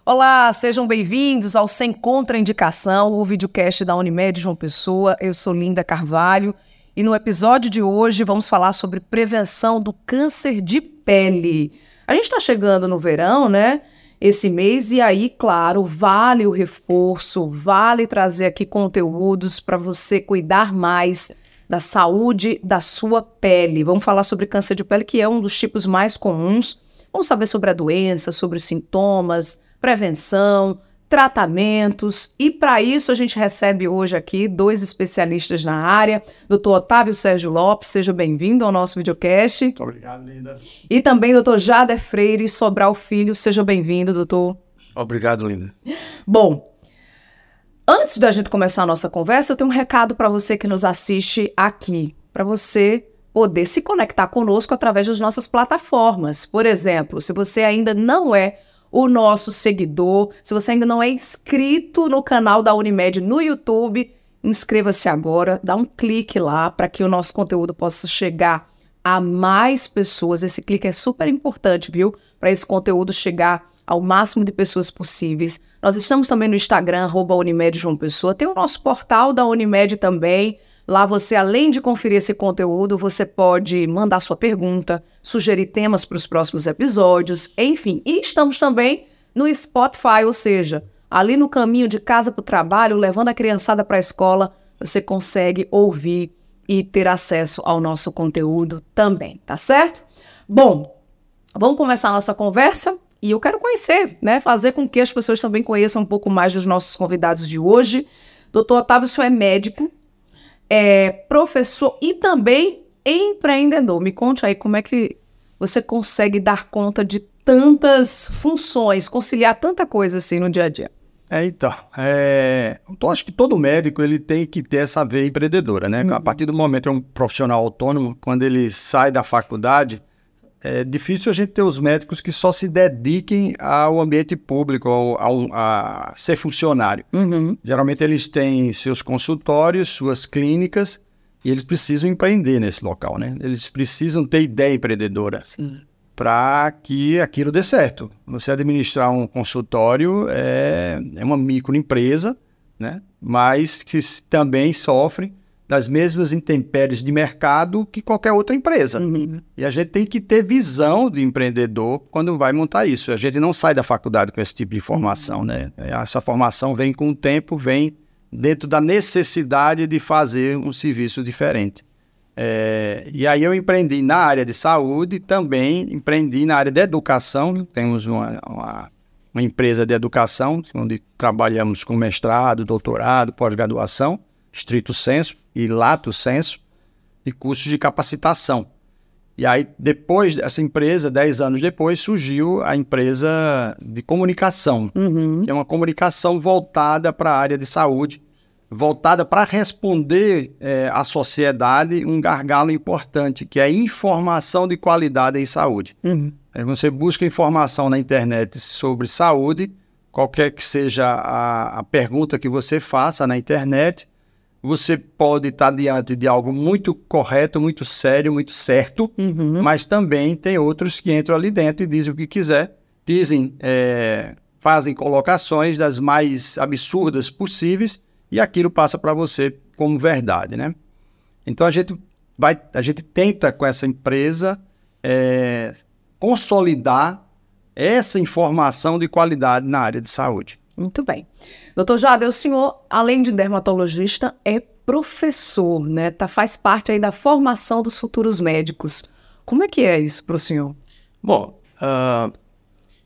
Olá, sejam bem-vindos ao Sem Contraindicação, o videocast da Unimed João Pessoa. Eu sou Linda Carvalho e no episódio de hoje vamos falar sobre prevenção do câncer de pele. A gente está chegando no verão, né? Esse mês, e aí, claro, vale o reforço, vale trazer aqui conteúdos para você cuidar mais da saúde da sua pele. Vamos falar sobre câncer de pele, que é um dos tipos mais comuns. Vamos saber sobre a doença, sobre os sintomas, prevenção, tratamentos, e para isso a gente recebe hoje aqui dois especialistas na área, Dr. Otávio Sérgio Lopes, seja bem-vindo ao nosso videocast. Muito obrigado, Linda. E também Dr. Jader Freire Sobral Filho, seja bem-vindo, doutor. Obrigado, Linda. Bom, antes da gente começar a nossa conversa, eu tenho um recado para você que nos assiste aqui, para você poder se conectar conosco através das nossas plataformas. Por exemplo, se você ainda não é o nosso seguidor, se você ainda não é inscrito no canal da Unimed no YouTube, inscreva-se agora, dá um clique lá para que o nosso conteúdo possa chegar a mais pessoas. Esse clique é super importante, viu? Para esse conteúdo chegar ao máximo de pessoas possíveis. Nós estamos também no Instagram, @Unimed João Pessoa. Tem o nosso portal da Unimed também. Lá você, além de conferir esse conteúdo, você pode mandar sua pergunta, sugerir temas para os próximos episódios, enfim. E estamos também no Spotify, ou seja, ali no caminho de casa para o trabalho, levando a criançada para a escola, você consegue ouvir e ter acesso ao nosso conteúdo também, tá certo? Bom, vamos começar a nossa conversa e eu quero conhecer, né, fazer com que as pessoas também conheçam um pouco mais dos nossos convidados de hoje. Doutor Otávio, o senhor é médico, é professor e também empreendedor. Me conte aí como é que você consegue dar conta de tantas funções, conciliar tanta coisa assim no dia a dia. Então acho que todo médico ele tem que ter essa veia empreendedora, né? A partir do momento que é um profissional autônomo, quando ele sai da faculdade, é difícil a gente ter os médicos que só se dediquem ao ambiente público, a ser funcionário. Geralmente eles têm seus consultórios, suas clínicas, e eles precisam empreender nesse local, né? Eles precisam ter ideia empreendedora para que aquilo dê certo. Você administrar um consultório é uma microempresa, né? Mas que também sofre das mesmas intempéries de mercado que qualquer outra empresa. E a gente tem que ter visão de empreendedor quando vai montar isso. A gente não sai da faculdade com esse tipo de formação, né? Essa formação vem com o tempo, vem dentro da necessidade de fazer um serviço diferente. E aí eu empreendi na área de saúde, também empreendi na área de educação. Temos uma empresa de educação, onde trabalhamos com mestrado, doutorado, pós-graduação, stricto sensu e lato sensu, e cursos de capacitação. E aí, depois dessa empresa, 10 anos depois, surgiu a empresa de comunicação, que é uma comunicação voltada para a área de saúde, voltada para responder à sociedade um gargalo importante, que é a informação de qualidade em saúde. Aí você busca informação na internet sobre saúde, qualquer que seja a pergunta que você faça na internet, você pode estar diante de algo muito correto, muito sério, muito certo, mas também tem outros que entram ali dentro e dizem o que quiser, fazem colocações das mais absurdas possíveis e aquilo passa para você como verdade, né? Então a gente tenta com essa empresa consolidar essa informação de qualidade na área de saúde. Muito bem. Doutor Jader, o senhor, além de dermatologista, é professor, né? Faz parte aí da formação dos futuros médicos. Como é que é isso para o senhor? Bom,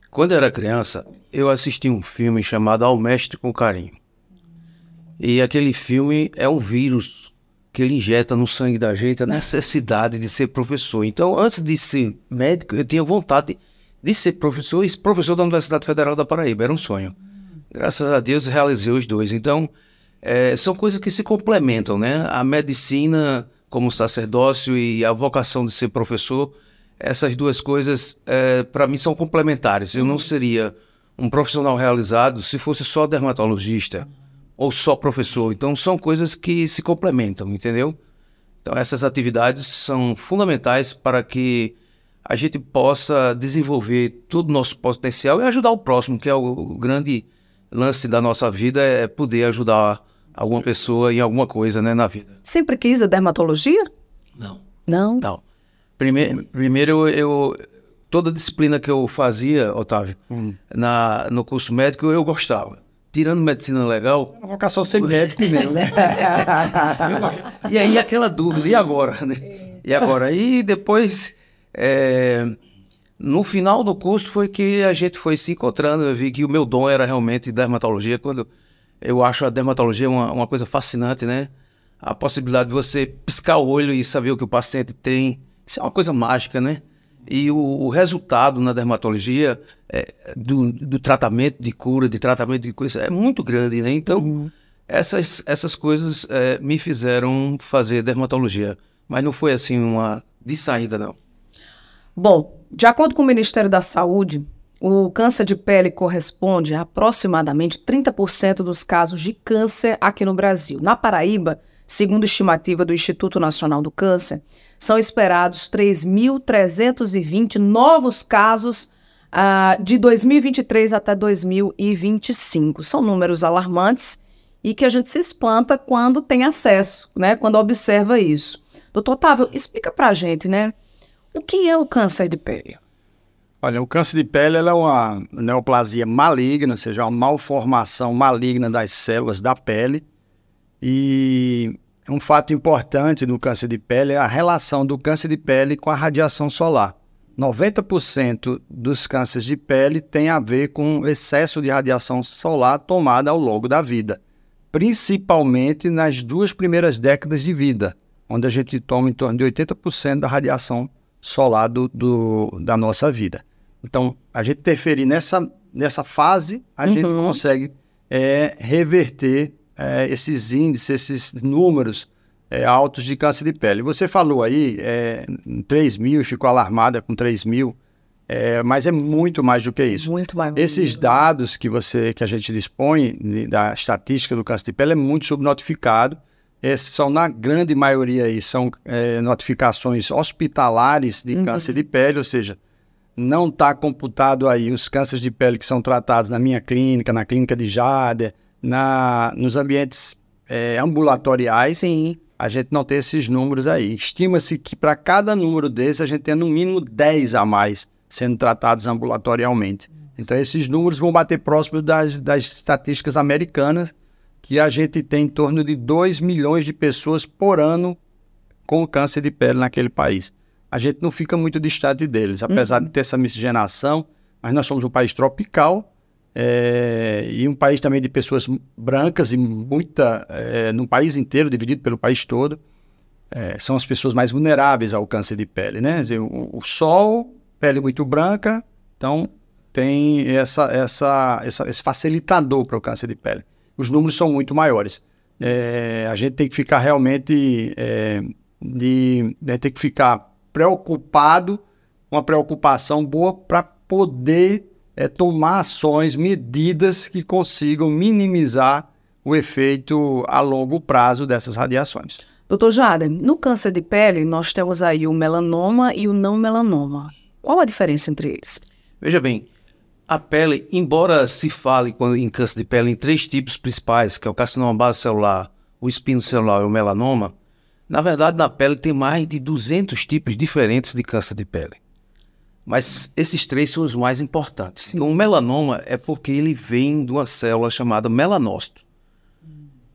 quando eu era criança, eu assisti um filme chamado Ao Mestre com Carinho. E aquele filme é um vírus que ele injeta no sangue da gente a necessidade de ser professor. Então, antes de ser médico, eu tinha vontade de ser professor e professor da Universidade Federal da Paraíba. Era um sonho. Graças a Deus realizei os dois. Então, são coisas que se complementam, né? A medicina como sacerdócio e a vocação de ser professor, essas duas coisas, para mim, são complementares. Eu não seria um profissional realizado se fosse só dermatologista ou só professor. Então, são coisas que se complementam, entendeu? Então, essas atividades são fundamentais para que a gente possa desenvolver todo o nosso potencial e ajudar o próximo, que é o grande lance da nossa vida, é poder ajudar alguma pessoa em alguma coisa, né, na vida. Sempre quis a dermatologia? Não. Não? Não. Primeiro, toda disciplina que eu fazia, Otávio, no curso médico, eu gostava. Tirando medicina legal... É uma vocação ser médico mesmo, né? E aí aquela dúvida, e agora? Né? E agora? E depois, no final do curso, foi que a gente foi se encontrando. Eu vi que o meu dom era realmente dermatologia. Quando eu acho a dermatologia uma coisa fascinante, né? A possibilidade de você piscar o olho e saber o que o paciente tem. Isso é uma coisa mágica, né? E o resultado na dermatologia do tratamento de cura, de tratamento de coisa, é muito grande, né? Então, essas coisas me fizeram fazer dermatologia. Mas não foi assim uma de saída, não. Bom, de acordo com o Ministério da Saúde, o câncer de pele corresponde a aproximadamente 30% dos casos de câncer aqui no Brasil. Na Paraíba, segundo estimativa do Instituto Nacional do Câncer, são esperados 3.320 novos casos de 2023 até 2025. São números alarmantes e que a gente se espanta quando tem acesso, né? Quando observa isso. Doutor Otávio, explica pra gente, né? O que é o câncer de pele? Olha, o câncer de pele ela é uma neoplasia maligna, ou seja, uma malformação maligna das células da pele. E um fato importante no câncer de pele é a relação do câncer de pele com a radiação solar. 90% dos cânceres de pele tem a ver com excesso de radiação solar tomada ao longo da vida, principalmente nas 2 primeiras décadas de vida, onde a gente toma em torno de 80% da radiação solar da nossa vida. Então, a gente interferir nessa fase, a gente consegue reverter esses índices, esses números altos de câncer de pele. Você falou aí 3 mil, ficou alarmada com 3 mil, mas é muito mais do que isso. Muito mais. Esses dados que a gente dispõe da estatística do câncer de pele é muito subnotificado. Esses são, na grande maioria, aí, são notificações hospitalares de câncer de pele, ou seja, não está computado aí os cânceres de pele que são tratados na minha clínica, na clínica de Jader, nos ambientes ambulatoriais. Sim. A gente não tem esses números aí. Estima-se que para cada número desses a gente tem no mínimo 10 a mais sendo tratados ambulatorialmente. Então esses números vão bater próximo das estatísticas americanas, que a gente tem em torno de 2 milhões de pessoas por ano com câncer de pele naquele país. A gente não fica muito distante deles, apesar de ter essa miscigenação, mas nós somos um país tropical, e um país também de pessoas brancas, e no país inteiro, dividido pelo país todo, são as pessoas mais vulneráveis ao câncer de pele, né? Quer dizer, o sol, pele muito branca, então tem esse facilitador para o câncer de pele. Os números são muito maiores. A gente tem que ficar realmente tem que ficar preocupado, uma preocupação boa para poder tomar ações, medidas que consigam minimizar o efeito a longo prazo dessas radiações. Doutor Jader, no câncer de pele nós temos aí o melanoma e o não melanoma. Qual a diferença entre eles? Veja bem, a pele, embora se fale em câncer de pele em 3 tipos principais, que é o carcinoma basocelular, o espinocelular e o melanoma, na verdade na pele tem mais de 200 tipos diferentes de câncer de pele. Mas esses 3 são os mais importantes. Então, o melanoma é porque ele vem de uma célula chamada melanócito.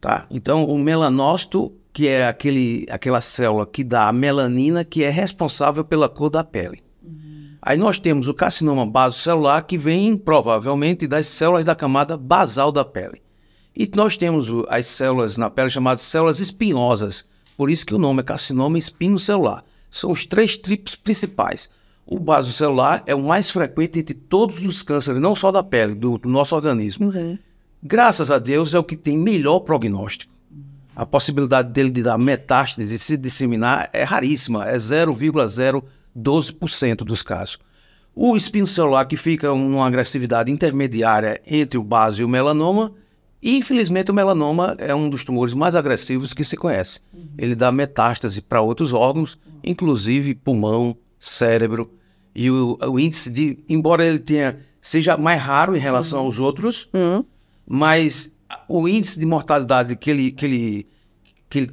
Tá? Então, o melanócito, que é aquela célula que dá a melanina, que é responsável pela cor da pele. Aí nós temos o carcinoma basocelular, que vem provavelmente das células da camada basal da pele. E nós temos as células na pele chamadas células espinhosas, por isso que o nome é carcinoma espinocelular. São os 3 tipos principais. O basocelular é o mais frequente entre todos os cânceres, não só da pele, do nosso organismo. Graças a Deus é o que tem melhor prognóstico. A possibilidade dele de dar metástase, de se disseminar, é raríssima, é 0,012% dos casos. O espinocelular, que fica numa agressividade intermediária entre o baso e o melanoma, e infelizmente o melanoma é um dos tumores mais agressivos que se conhece. Ele dá metástase para outros órgãos, inclusive pulmão, cérebro. E o índice embora ele seja mais raro em relação aos outros, mas o índice de mortalidade que ele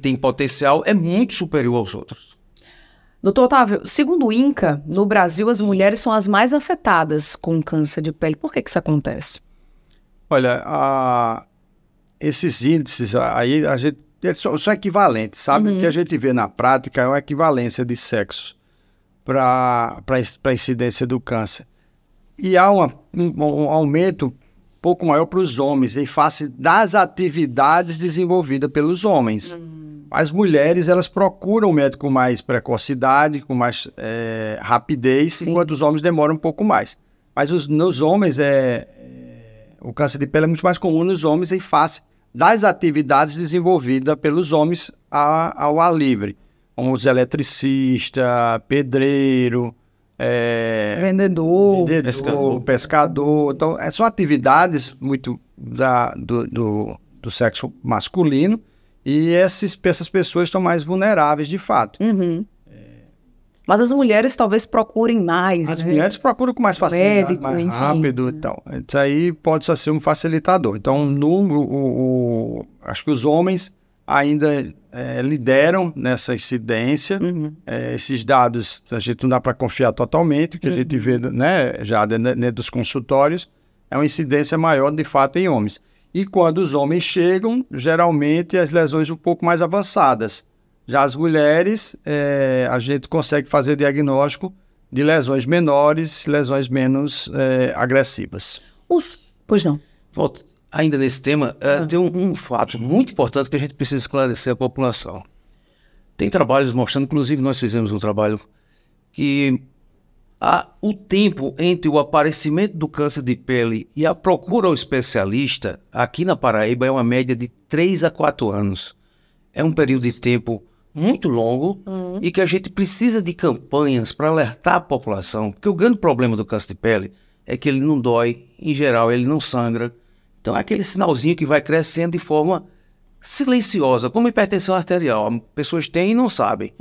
tem potencial é muito superior aos outros. Doutor Otávio, segundo o INCA, no Brasil as mulheres são as mais afetadas com câncer de pele. Por que isso acontece? Olha, esses índices aí, eles são equivalentes, sabe? O que a gente vê na prática é uma equivalência de sexos para a incidência do câncer. E há um aumento um pouco maior para os homens, em face das atividades desenvolvidas pelos homens. As mulheres, elas procuram o médico com mais precocidade, com mais rapidez, enquanto os homens demoram um pouco mais. Mas nos homens, o câncer de pele é muito mais comum nos homens em face das atividades desenvolvidas pelos homens ao ar livre, como os eletricistas, pedreiro, vendedor, pescador. Então, são atividades muito do sexo masculino e essas pessoas estão mais vulneráveis, de fato. Mas as mulheres talvez procurem mais, As mulheres procuram com mais facilidade, médico, mais enfim. rápido e tal. Isso aí pode só ser um facilitador. Então, acho que os homens ainda lideram nessa incidência. Esses dados a gente não dá para confiar totalmente, o que a gente vê, né, já dentro dos consultórios, é uma incidência maior, de fato, em homens. E quando os homens chegam, geralmente as lesões um pouco mais avançadas. Já as mulheres, a gente consegue fazer diagnóstico de lesões menores, lesões menos agressivas. Pois não. Volto ainda nesse tema, tem um fato muito importante que a gente precisa esclarecer à população. Tem trabalhos mostrando, inclusive nós fizemos um trabalho, que o tempo entre o aparecimento do câncer de pele e a procura ao especialista, aqui na Paraíba, é uma média de 3 a 4 anos. É um período de tempo muito longo e que a gente precisa de campanhas para alertar a população, porque o grande problema do câncer de pele é que ele não dói, em geral ele não sangra, então é aquele sinalzinho que vai crescendo de forma silenciosa, como hipertensão arterial, pessoas têm e não sabem.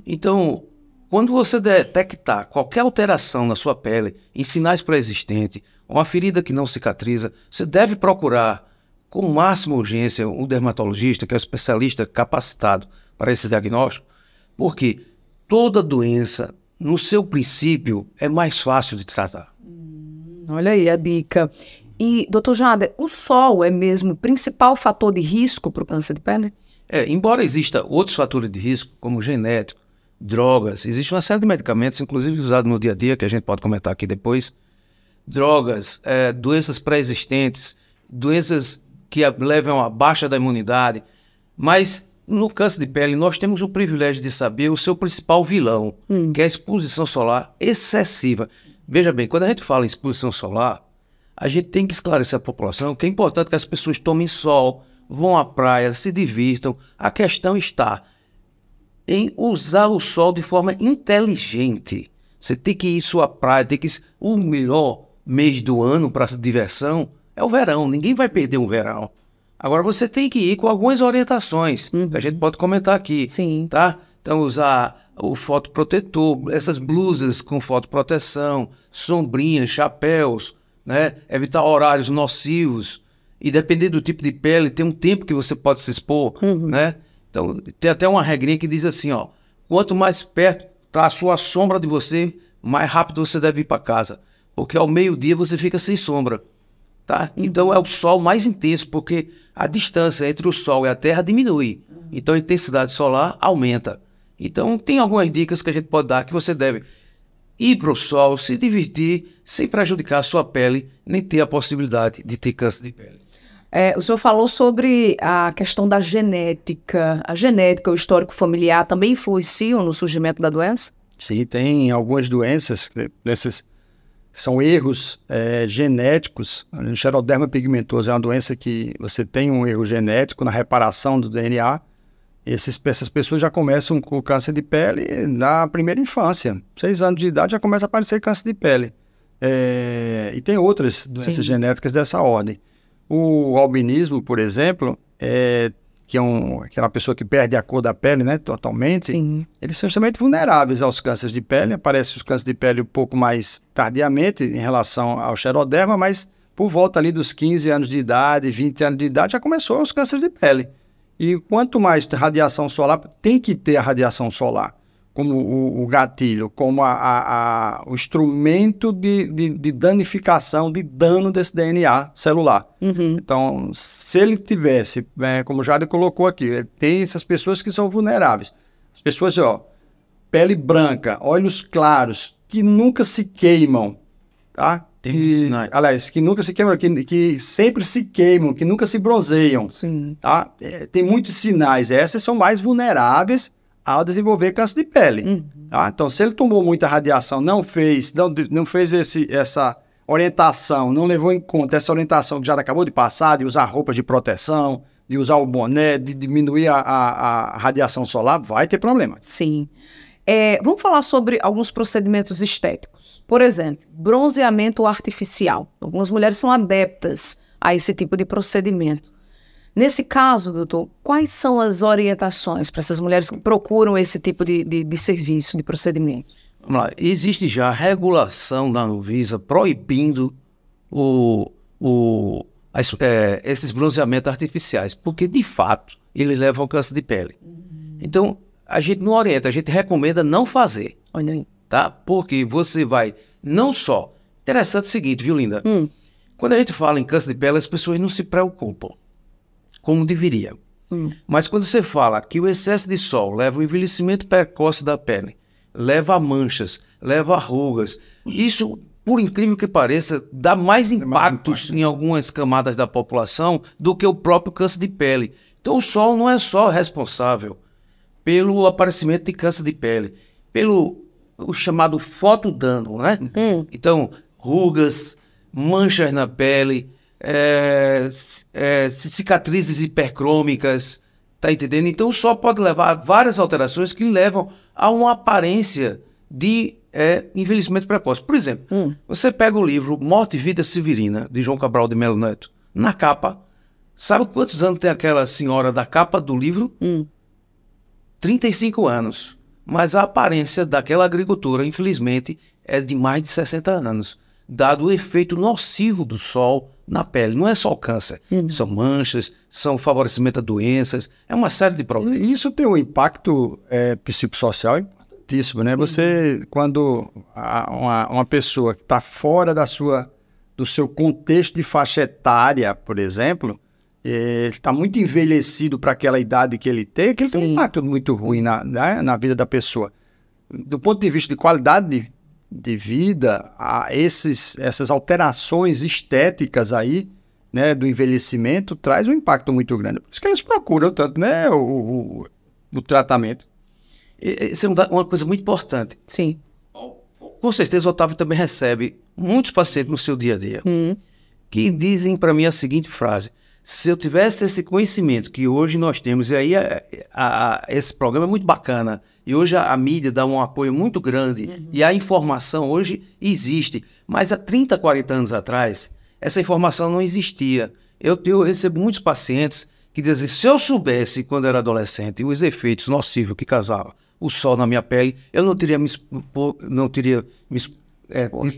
Então, quando você detectar qualquer alteração na sua pele, em sinais pré-existentes, uma ferida que não cicatriza, você deve procurar com máxima urgência um dermatologista, que é um especialista capacitado para esse diagnóstico, porque toda doença, no seu princípio, é mais fácil de tratar. Olha aí a dica. E, doutor Jader, o sol é mesmo o principal fator de risco para o câncer de pele? Embora exista outros fatores de risco, como genético, drogas, existe uma série de medicamentos, inclusive usados no dia a dia, que a gente pode comentar aqui depois, drogas, doenças pré-existentes, doenças que levam à baixa da imunidade, mas no câncer de pele nós temos o privilégio de saber o seu principal vilão, que é a exposição solar excessiva. Veja bem, quando a gente fala em exposição solar, a gente tem que esclarecer a população que é importante que as pessoas tomem sol, vão à praia, se divirtam. A questão está em usar o sol de forma inteligente. Você tem que ir à praia, o melhor mês do ano para diversão é o verão, ninguém vai perder um verão. Agora você tem que ir com algumas orientações, que a gente pode comentar aqui. Sim. Tá? Então usar o fotoprotetor, essas blusas com fotoproteção, sombrinhas, chapéus, né? Evitar horários nocivos. E dependendo do tipo de pele, tem um tempo que você pode se expor, né? Então tem até uma regrinha que diz assim, ó, quanto mais perto está a sua sombra de você, mais rápido você deve ir para casa. Porque ao meio-dia você fica sem sombra. Tá? Então é o sol mais intenso, porque a distância entre o sol e a terra diminui. Então a intensidade solar aumenta. Então tem algumas dicas que a gente pode dar que você deve ir para o sol, se divertir, sem prejudicar a sua pele, nem ter a possibilidade de ter câncer de pele. O senhor falou sobre a questão da genética. A genética, o histórico familiar também influenciam no surgimento da doença? Sim, tem algumas doenças, são erros genéticos. O xeroderma pigmentoso é uma doença que você tem um erro genético na reparação do DNA. Essas pessoas já começam com câncer de pele na primeira infância. 6 anos de idade já começa a aparecer câncer de pele. E tem outras doenças genéticas dessa ordem. O albinismo, por exemplo, que é aquela pessoa que perde a cor da pele, né, totalmente, Sim. eles são extremamente vulneráveis aos cânceres de pele. Aparecem os cânceres de pele um pouco mais tardiamente em relação ao xeroderma, mas por volta ali dos 15 anos de idade, 20 anos de idade, já começou os cânceres de pele. E quanto mais radiação solar, tem que ter a radiação solar como o gatilho, como o instrumento de danificação, de dano desse DNA celular. Então, se ele tivesse, como o Jade colocou aqui, tem essas pessoas que são vulneráveis. As pessoas, pele branca, olhos claros, que nunca se queimam, tá? Aliás, que nunca se queimam, que sempre se queimam, que nunca se bronzeiam. Sim. Tá? Tem muitos sinais. Essas são mais vulneráveis ao desenvolver câncer de pele. Tá? Então, se ele tomou muita radiação, não fez essa orientação, não levou em conta essa orientação que já acabou de passar, de usar roupas de proteção, de usar o boné, de diminuir a radiação solar, vai ter problema. Sim. Vamos falar sobre alguns procedimentos estéticos. Por exemplo, bronzeamento artificial. Algumas mulheres são adeptas a esse tipo de procedimento. Nesse caso, doutor, quais são as orientações para essas mulheres que procuram esse tipo de serviço, de procedimento? Vamos lá. Existe já regulação da Anvisa proibindo esses bronzeamentos artificiais, porque, de fato, eles levam ao câncer de pele. Então, a gente não orienta, a gente recomenda não fazer. Olha aí. Tá? Porque você vai, não só... Interessante o seguinte, viu, Linda? Quando a gente fala em câncer de pele, as pessoas não se preocupam, como deveria. Mas quando você fala que o excesso de sol leva ao envelhecimento precoce da pele, leva a manchas, leva a rugas, isso, por incrível que pareça, dá mais impactos em algumas camadas da população do que o próprio câncer de pele. Então o sol não é só responsável pelo aparecimento de câncer de pele, pelo o chamado fotodano, né? Então, rugas, manchas na pele, cicatrizes hipercrômicas, tá entendendo? Então o sol pode levar a várias alterações que levam a uma aparência de envelhecimento precoce. Por exemplo, você pega o livro Morte e Vida Severina, de João Cabral de Melo Neto, na capa, sabe quantos anos tem aquela senhora da capa do livro? 35 anos. Mas a aparência daquela agricultura, infelizmente, é de mais de 60 anos, dado o efeito nocivo do sol na pele. Não é só o câncer, são manchas, são favorecimento a doenças, é uma série de problemas. Isso tem um impacto psicossocial importantíssimo, né? Você, quando uma pessoa que está fora do seu contexto de faixa etária, por exemplo, ele está muito envelhecido para aquela idade que ele tem, que ele tem um impacto muito ruim na vida da pessoa. Do ponto de vista de qualidade de vida, essas alterações estéticas aí, né, do envelhecimento, traz um impacto muito grande. Por isso que eles procuram tanto, né, o tratamento. Isso é uma coisa muito importante. Sim. Com certeza o Otávio também recebe muitos pacientes no seu dia a dia que dizem para mim a seguinte frase: se eu tivesse esse conhecimento que hoje nós temos, e aí esse programa é muito bacana, e hoje a mídia dá um apoio muito grande, e a informação hoje existe, mas há 30, 40 anos atrás, essa informação não existia. Eu recebo muitos pacientes que dizem: se eu soubesse, quando era adolescente, os efeitos nocivos que causava o sol na minha pele, eu não teria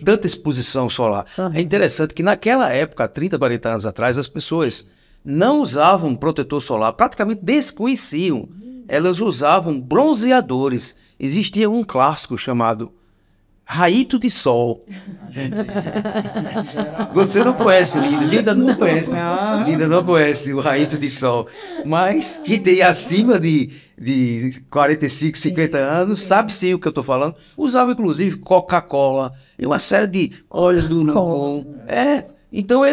tanta exposição solar. É interessante que naquela época, 30, 40 anos atrás, as pessoas não usavam protetor solar, praticamente desconheciam. Elas usavam bronzeadores. Existia um clássico chamado Raito de Sol. Você não conhece, Linda não conhece. Linda não conhece o Raito de Sol. Mas que tem acima de 45, 50 anos, sabe sim o que eu estou falando. Usava inclusive Coca-Cola e uma série de óleos do Nancon. Então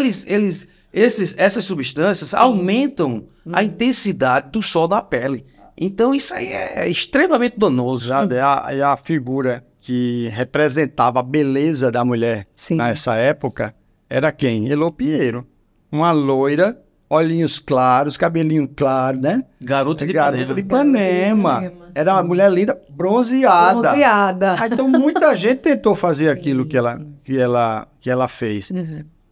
essas substâncias aumentam a intensidade do sol da pele. Então isso aí é extremamente danoso. É a figura que representava a beleza da mulher nessa época era quem? Elô Pinheiro. Uma loira, olhinhos claros, cabelinho claro, né? Garota de Ipanema. Era uma mulher linda, bronzeada. Então muita gente tentou fazer aquilo que ela fez.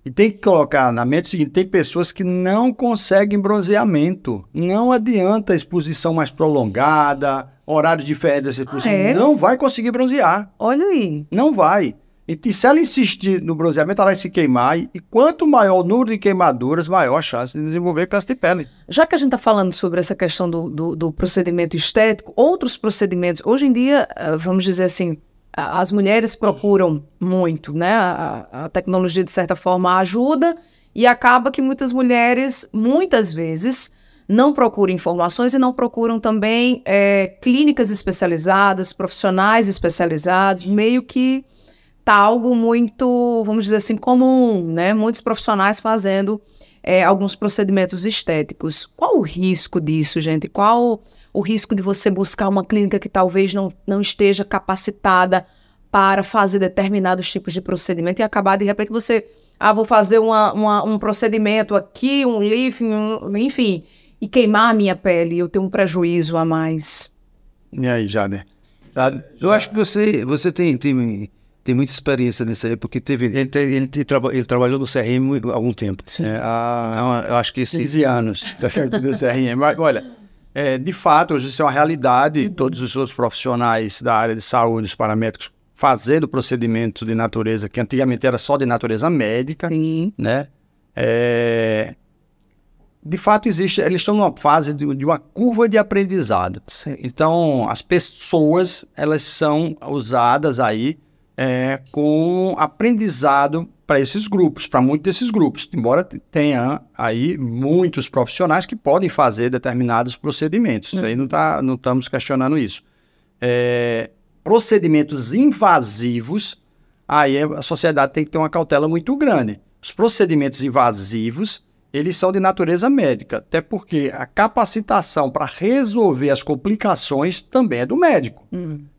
E tem que colocar na mente o seguinte, tem pessoas que não conseguem bronzeamento. Não adianta exposição mais prolongada, horário diferente dessa exposição. Não vai conseguir bronzear. Olha aí. Não vai. E se ela insistir no bronzeamento, ela vai se queimar. E quanto maior o número de queimaduras, maior a chance de desenvolver câncer de pele. Já que a gente está falando sobre essa questão do procedimento estético, outros procedimentos, hoje em dia, vamos dizer assim, as mulheres procuram muito, né? A tecnologia, de certa forma, ajuda e acaba que muitas mulheres, muitas vezes, não procuram informações e não procuram também clínicas especializadas, profissionais especializados, meio que tá algo muito, vamos dizer assim, comum, né? Muitos profissionais fazendo alguns procedimentos estéticos. Qual o risco disso, gente? Qual o risco de você buscar uma clínica que talvez não esteja capacitada para fazer determinados tipos de procedimento e acabar, de repente, você... vou fazer um procedimento aqui, um lifting, enfim, e queimar a minha pele, eu tenho um prejuízo a mais. E aí, Jader? Eu acho que você tem muita experiência nisso aí, porque ele trabalhou no CRM há algum tempo. Eu acho que 15 anos no CRM. Mas, olha, de fato, hoje isso é uma realidade. Todos os outros profissionais da área de saúde, os paramédicos, fazendo procedimento de natureza, que antigamente era só de natureza médica. Sim. Né? De fato, eles estão numa fase de uma curva de aprendizado. Sim. Então, as pessoas, elas são usadas aí com aprendizado para esses grupos, para muitos desses grupos, embora tenha aí muitos profissionais que podem fazer determinados procedimentos. Aí não estamos questionando isso. Procedimentos invasivos, aí a sociedade tem que ter uma cautela muito grande. Os procedimentos invasivos, eles são de natureza médica, até porque a capacitação para resolver as complicações também é do médico.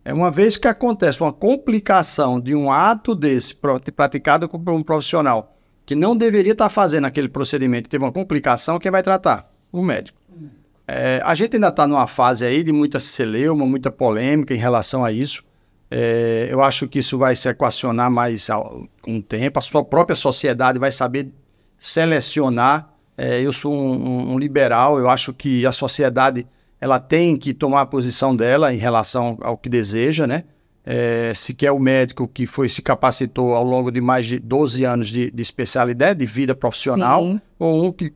Uma vez que acontece uma complicação de um ato desse praticado por um profissional que não deveria estar fazendo aquele procedimento, teve uma complicação, quem vai tratar? O médico. A gente ainda está numa fase aí de muita celeuma, muita polêmica em relação a isso. Eu acho que isso vai se equacionar mais com o tempo. A sua própria sociedade vai saber selecionar. Eu sou um liberal, eu acho que a sociedade ela tem que tomar a posição dela em relação ao que deseja, né? Se quer o médico que se capacitou ao longo de mais de 12 anos de especialidade, de vida profissional, sim, ou um que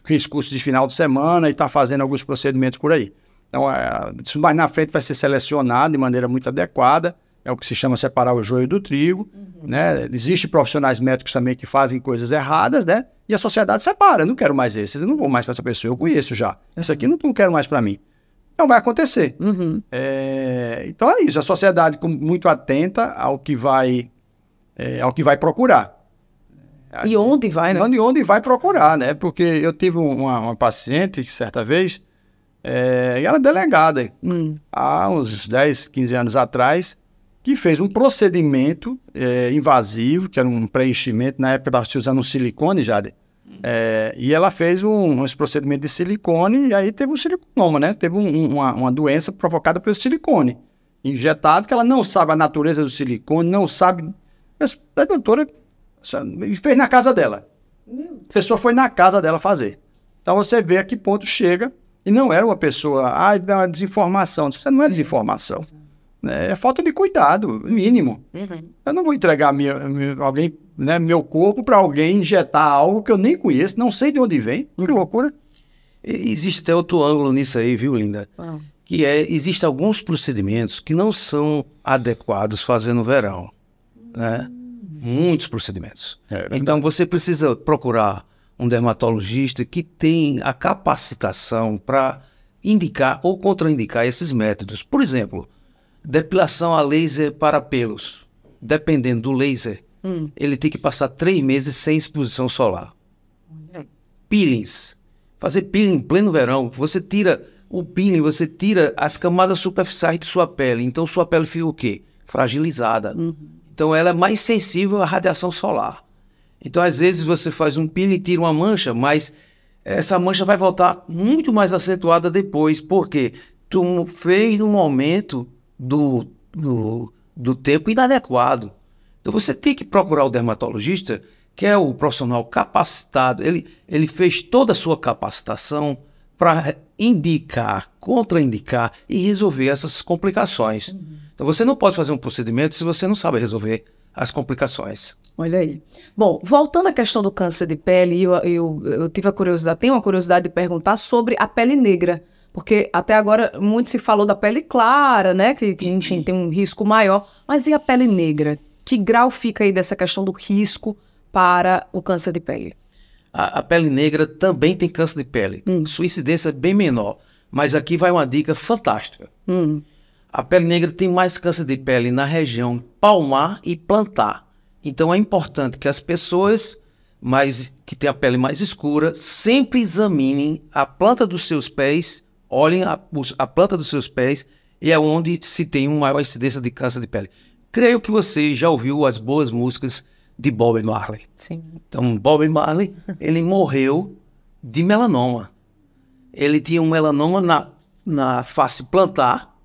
fez curso de final de semana e está fazendo alguns procedimentos por aí. Então, isso mais na frente vai ser selecionado de maneira muito adequada, é o que se chama separar o joio do trigo, né? Existem profissionais médicos também que fazem coisas erradas, né? E a sociedade separa, eu não quero mais esse, eu não vou mais essa pessoa, eu conheço já. Isso aqui não quero mais para mim. Não vai acontecer. Então é isso, a sociedade muito atenta ao que vai procurar. E onde vai, né? Onde vai procurar, né? Porque eu tive uma paciente, certa vez, e ela é delegada, há uns 10, 15 anos atrás, que fez um procedimento invasivo, que era um preenchimento, na época estava se usando um silicone, Jade. E ela fez esse procedimento de silicone, e aí teve um siliconoma, né? Teve uma doença provocada por esse silicone injetado, que ela não sabe a natureza do silicone, não sabe... Mas a doutora fez na casa dela. A pessoa foi na casa dela fazer. Então você vê a que ponto chega, e não era uma pessoa... dá uma desinformação. Isso não é desinformação. É falta de cuidado, mínimo. Eu não vou entregar meu corpo para alguém injetar algo que eu nem conheço, não sei de onde vem. Que loucura. Existe até outro ângulo nisso aí, viu, Linda? Que existem alguns procedimentos que não são adequados fazer no verão. Né? Muitos procedimentos. Então você precisa procurar um dermatologista que tem a capacitação para indicar ou contraindicar esses métodos. Por exemplo, depilação a laser para pelos. Dependendo do laser, ele tem que passar 3 meses sem exposição solar. Peelings. Fazer peeling em pleno verão, você tira o peeling, você tira as camadas superficiais de sua pele. Então sua pele fica o quê? Fragilizada. Então ela é mais sensível à radiação solar. Então às vezes você faz um peeling e tira uma mancha, mas essa mancha vai voltar muito mais acentuada depois. Por quê? Tu fez no momento do tempo inadequado. Então você tem que procurar o dermatologista que é o profissional capacitado, ele fez toda a sua capacitação para indicar, contraindicar e resolver essas complicações. Então você não pode fazer um procedimento se você não sabe resolver as complicações. Olha aí. Bom, voltando à questão do câncer de pele, eu tive a curiosidade, tenho a curiosidade de perguntar sobre a pele negra, porque até agora muito se falou da pele clara, né, que enfim, tem um risco maior, mas e a pele negra? Que grau fica aí dessa questão do risco para o câncer de pele? A pele negra também tem câncer de pele. Sua incidência é bem menor, mas aqui vai uma dica fantástica. A pele negra tem mais câncer de pele na região palmar e plantar. Então é importante que as pessoas que têm a pele mais escura sempre examinem a planta dos seus pés, olhem a planta dos seus pés e é onde se tem uma maior incidência de câncer de pele. Creio que você já ouviu as boas músicas de Bob Marley. Sim. Então Bob Marley, ele morreu de melanoma. Ele tinha um melanoma na face plantar,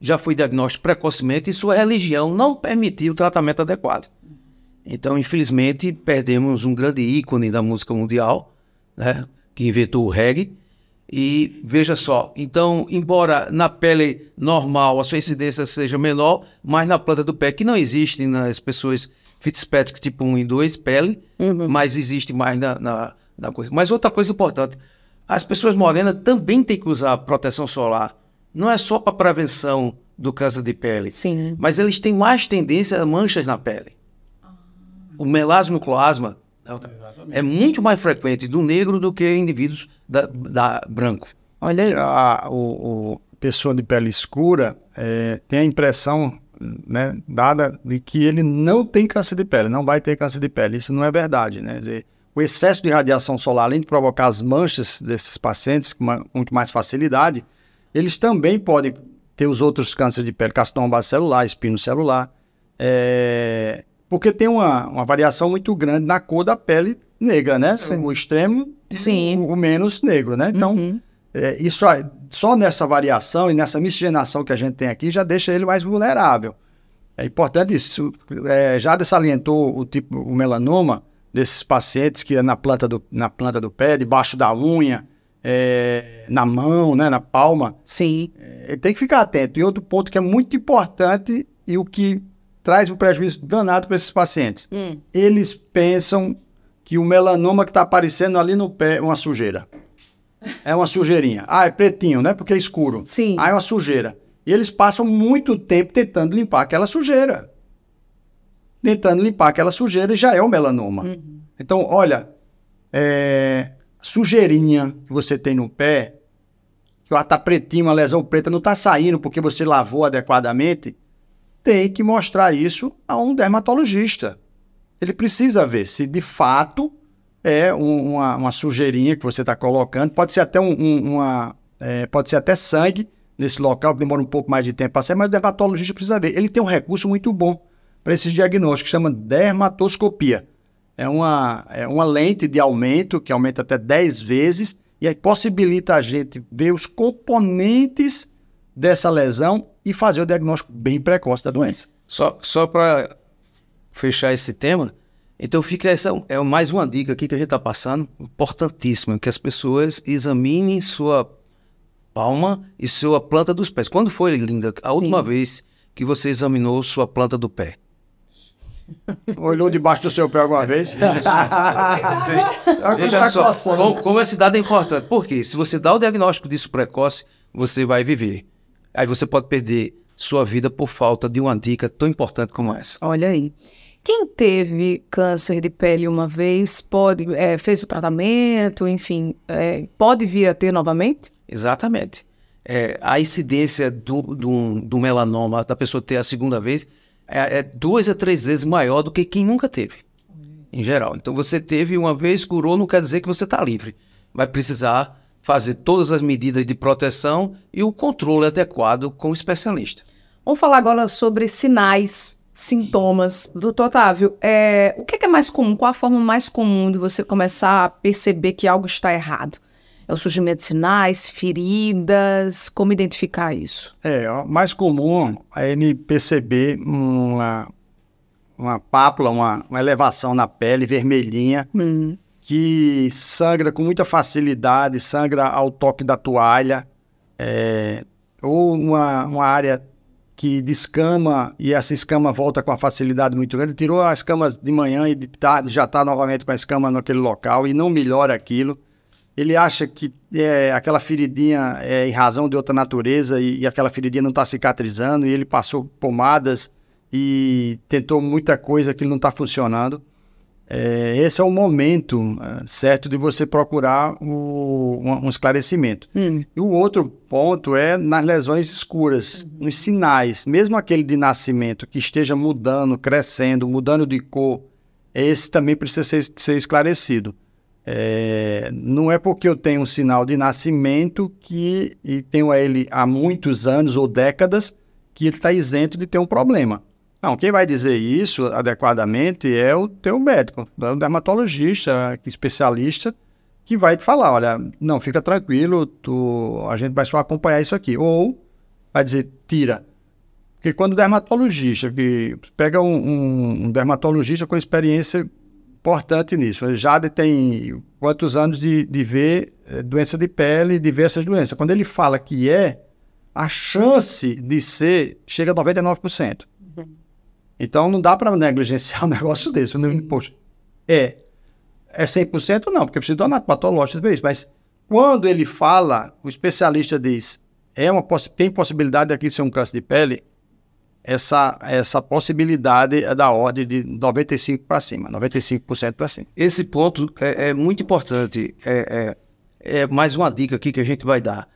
já foi diagnóstico precocemente e sua religião não permitiu o tratamento adequado. Então, infelizmente, perdemos um grande ícone da música mundial, né, que inventou o reggae. E veja só, então, embora na pele normal a sua incidência seja menor, mas na planta do pé, que não existe nas pessoas Fitzpatrick tipo 1 e 2, pele, mas existe mais na coisa. Mas outra coisa importante, as pessoas morenas também têm que usar proteção solar. Não é só para prevenção do câncer de pele, Sim. mas eles têm mais tendência a manchas na pele. O melasma e o cloasma é muito mais frequente do negro do que indivíduos da branco. Olha aí. A pessoa de pele escura tem a impressão, né, dada de que ele não tem câncer de pele, não vai ter câncer de pele. Isso não é verdade, né? Quer dizer, o excesso de radiação solar, além de provocar as manchas desses pacientes com muito mais facilidade, eles também podem ter os outros cânceres de pele, carcinoma basocelular, espinocelular, porque tem uma variação muito grande na cor da pele negra, né? O extremo e o menos negro, né? Então, isso só nessa variação e nessa miscigenação que a gente tem aqui já deixa ele mais vulnerável. É importante isso. Já salientou o melanoma desses pacientes que é na planta do pé, debaixo da unha, na mão, né? Na palma. Sim. Ele tem que ficar atento. E outro ponto que é muito importante e o que traz um prejuízo danado para esses pacientes. Eles pensam que o melanoma que está aparecendo ali no pé é uma sujeira. É uma sujeirinha. É pretinho, né? Porque é escuro. Sim. É uma sujeira. E eles passam muito tempo tentando limpar aquela sujeira. Tentando limpar aquela sujeira e já é o melanoma. Então, olha, sujeirinha que você tem no pé, que está pretinho, uma lesão preta, não está saindo porque você lavou adequadamente, tem que mostrar isso a um dermatologista. Ele precisa ver se de fato é uma sujeirinha que você está colocando. Pode ser até pode ser até sangue nesse local, demora um pouco mais de tempo para sair, mas o dermatologista precisa ver. Ele tem um recurso muito bom para esses diagnósticos, que chama dermatoscopia. É uma lente de aumento, que aumenta até 10 vezes, e aí possibilita a gente ver os componentes dessa lesão e fazer o diagnóstico bem precoce da doença. Só para fechar esse tema, então fica essa mais uma dica aqui que a gente está passando, importantíssima, que as pessoas examinem sua palma e sua planta dos pés. Quando foi, Linda, a última vez que você examinou sua planta do pé? Olhou debaixo do seu pé alguma vez? Veja só, como esse dado é importante. Por quê? Se você dá o diagnóstico disso precoce, você vai viver. Aí você pode perder sua vida por falta de uma dica tão importante como essa. Olha aí. Quem teve câncer de pele uma vez fez o tratamento, enfim, pode vir a ter novamente? Exatamente. A incidência do melanoma da pessoa ter a segunda vez é 2 a 3 vezes maior do que quem nunca teve, em geral. Então você teve uma vez, curou, não quer dizer que você está livre. Vai precisar fazer todas as medidas de proteção e o controle adequado com o especialista. Vamos falar agora sobre sinais, sintomas. Doutor Otávio, o que é mais comum? Qual a forma mais comum de você começar a perceber que algo está errado? É o surgimento de sinais, feridas? Como identificar isso? O mais comum é ele perceber uma pápula, uma elevação na pele vermelhinha, que sangra com muita facilidade, sangra ao toque da toalha, ou uma área que descama e essa escama volta com uma facilidade muito grande. Tirou as escamas de manhã e de tarde já está novamente com a escama naquele local e não melhora aquilo. Ele acha que aquela feridinha é em razão de outra natureza e aquela feridinha não está cicatrizando, e ele passou pomadas e tentou muita coisa que não está funcionando. Esse é o momento certo de você procurar um esclarecimento. E o outro ponto é nas lesões escuras, nos sinais. Mesmo aquele de nascimento que esteja mudando, crescendo, mudando de cor, esse também precisa ser esclarecido. Não é porque eu tenho um sinal de nascimento e tenho ele há muitos anos ou décadas que ele está isento de ter um problema. Não, quem vai dizer isso adequadamente é o teu médico, o dermatologista, especialista, que vai te falar, olha, não, fica tranquilo, a gente vai só acompanhar isso aqui. Ou vai dizer, tira. Porque quando o dermatologista, que pega um dermatologista com experiência importante nisso, já tem quantos anos de ver doença de pele, de ver essas doenças. Quando ele fala que a chance de ser chega a 99%. Então, não dá para negligenciar um negócio desse. Poxa, é 100% não, porque precisa do anatopatológico ver isso. Mas quando ele fala, o especialista diz, tem possibilidade daqui ser um câncer de pele, essa possibilidade é da ordem de 95% para cima, 95% para cima. Esse ponto é muito importante. É mais uma dica aqui que a gente vai dar.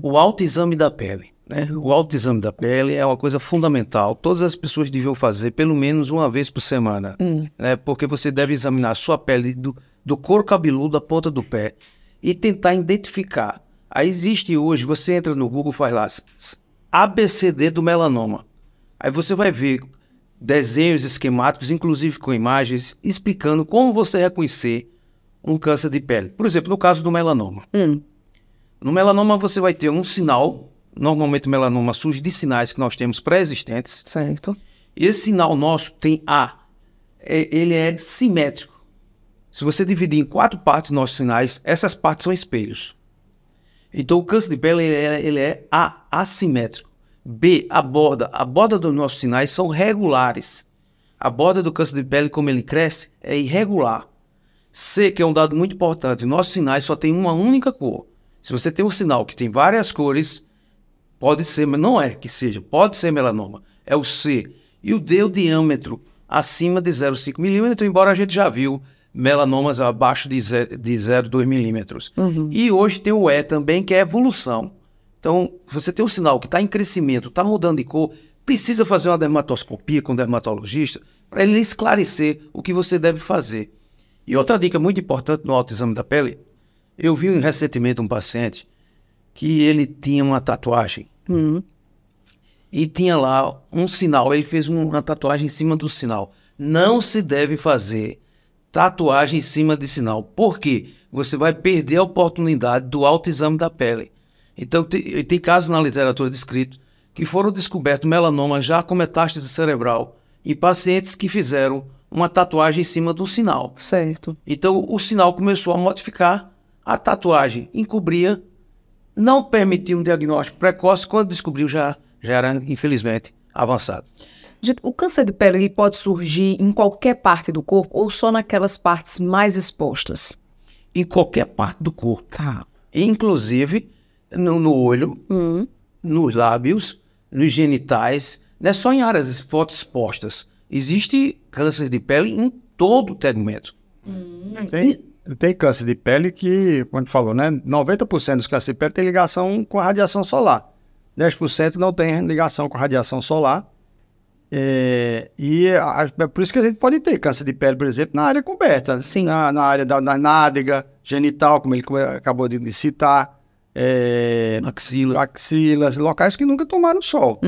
O autoexame da pele. O autoexame da pele é uma coisa fundamental. Todas as pessoas deviam fazer pelo menos uma vez por semana. Porque você deve examinar a sua pele do couro cabeludo, da ponta do pé, e tentar identificar. Aí existe hoje, você entra no Google, faz lá ABCD do melanoma. Aí você vai ver desenhos esquemáticos, inclusive com imagens, explicando como você reconhecer um câncer de pele. Por exemplo, no caso do melanoma. No melanoma você vai ter um sinal. Normalmente o melanoma surge de sinais que nós temos pré-existentes. Certo. E esse sinal nosso tem ele é simétrico. Se você dividir em 4 partes nossos sinais, essas partes são espelhos. Então o câncer de pele ele é assimétrico. B, a borda dos nossos sinais são regulares. A borda do câncer de pele, como ele cresce, é irregular. C, que é um dado muito importante, nossos sinais só têm uma única cor. Se você tem um sinal que tem várias cores, pode ser, mas não é que seja, pode ser melanoma. É o C. E o D, o diâmetro acima de 0,5 milímetro, embora a gente já viu melanomas abaixo de 0,2 milímetros. E hoje tem o E também, que é evolução. Então, você tem um sinal que está em crescimento, está mudando de cor, precisa fazer uma dermatoscopia com o dermatologista para ele esclarecer o que você deve fazer. E outra dica muito importante no autoexame da pele, eu vi recentemente um paciente que ele tinha uma tatuagem e tinha lá um sinal, ele fez uma tatuagem em cima do sinal. Não se deve fazer tatuagem em cima de sinal, porque você vai perder a oportunidade do autoexame da pele. Então tem casos na literatura descritos que foram descobertos melanomas já com metástase cerebral em pacientes que fizeram uma tatuagem em cima do sinal. Certo. Então o sinal começou a modificar, a tatuagem encobria, não permitia um diagnóstico precoce, quando descobriu já era, infelizmente, avançado. O câncer de pele ele pode surgir em qualquer parte do corpo ou só naquelas partes mais expostas? Em qualquer parte do corpo. Tá. Inclusive no olho, nos lábios, nos genitais, não é só em áreas fotoexpostas. Existe câncer de pele em todo o tegmento. Tem câncer de pele que, quando falou, né? 90% dos cânceres de pele tem ligação com a radiação solar. 10% não tem ligação com a radiação solar. É por isso que a gente pode ter câncer de pele, por exemplo, na área coberta. Sim. Na área da nádega, genital, como ele acabou de citar. Axilas, locais que nunca tomaram sol.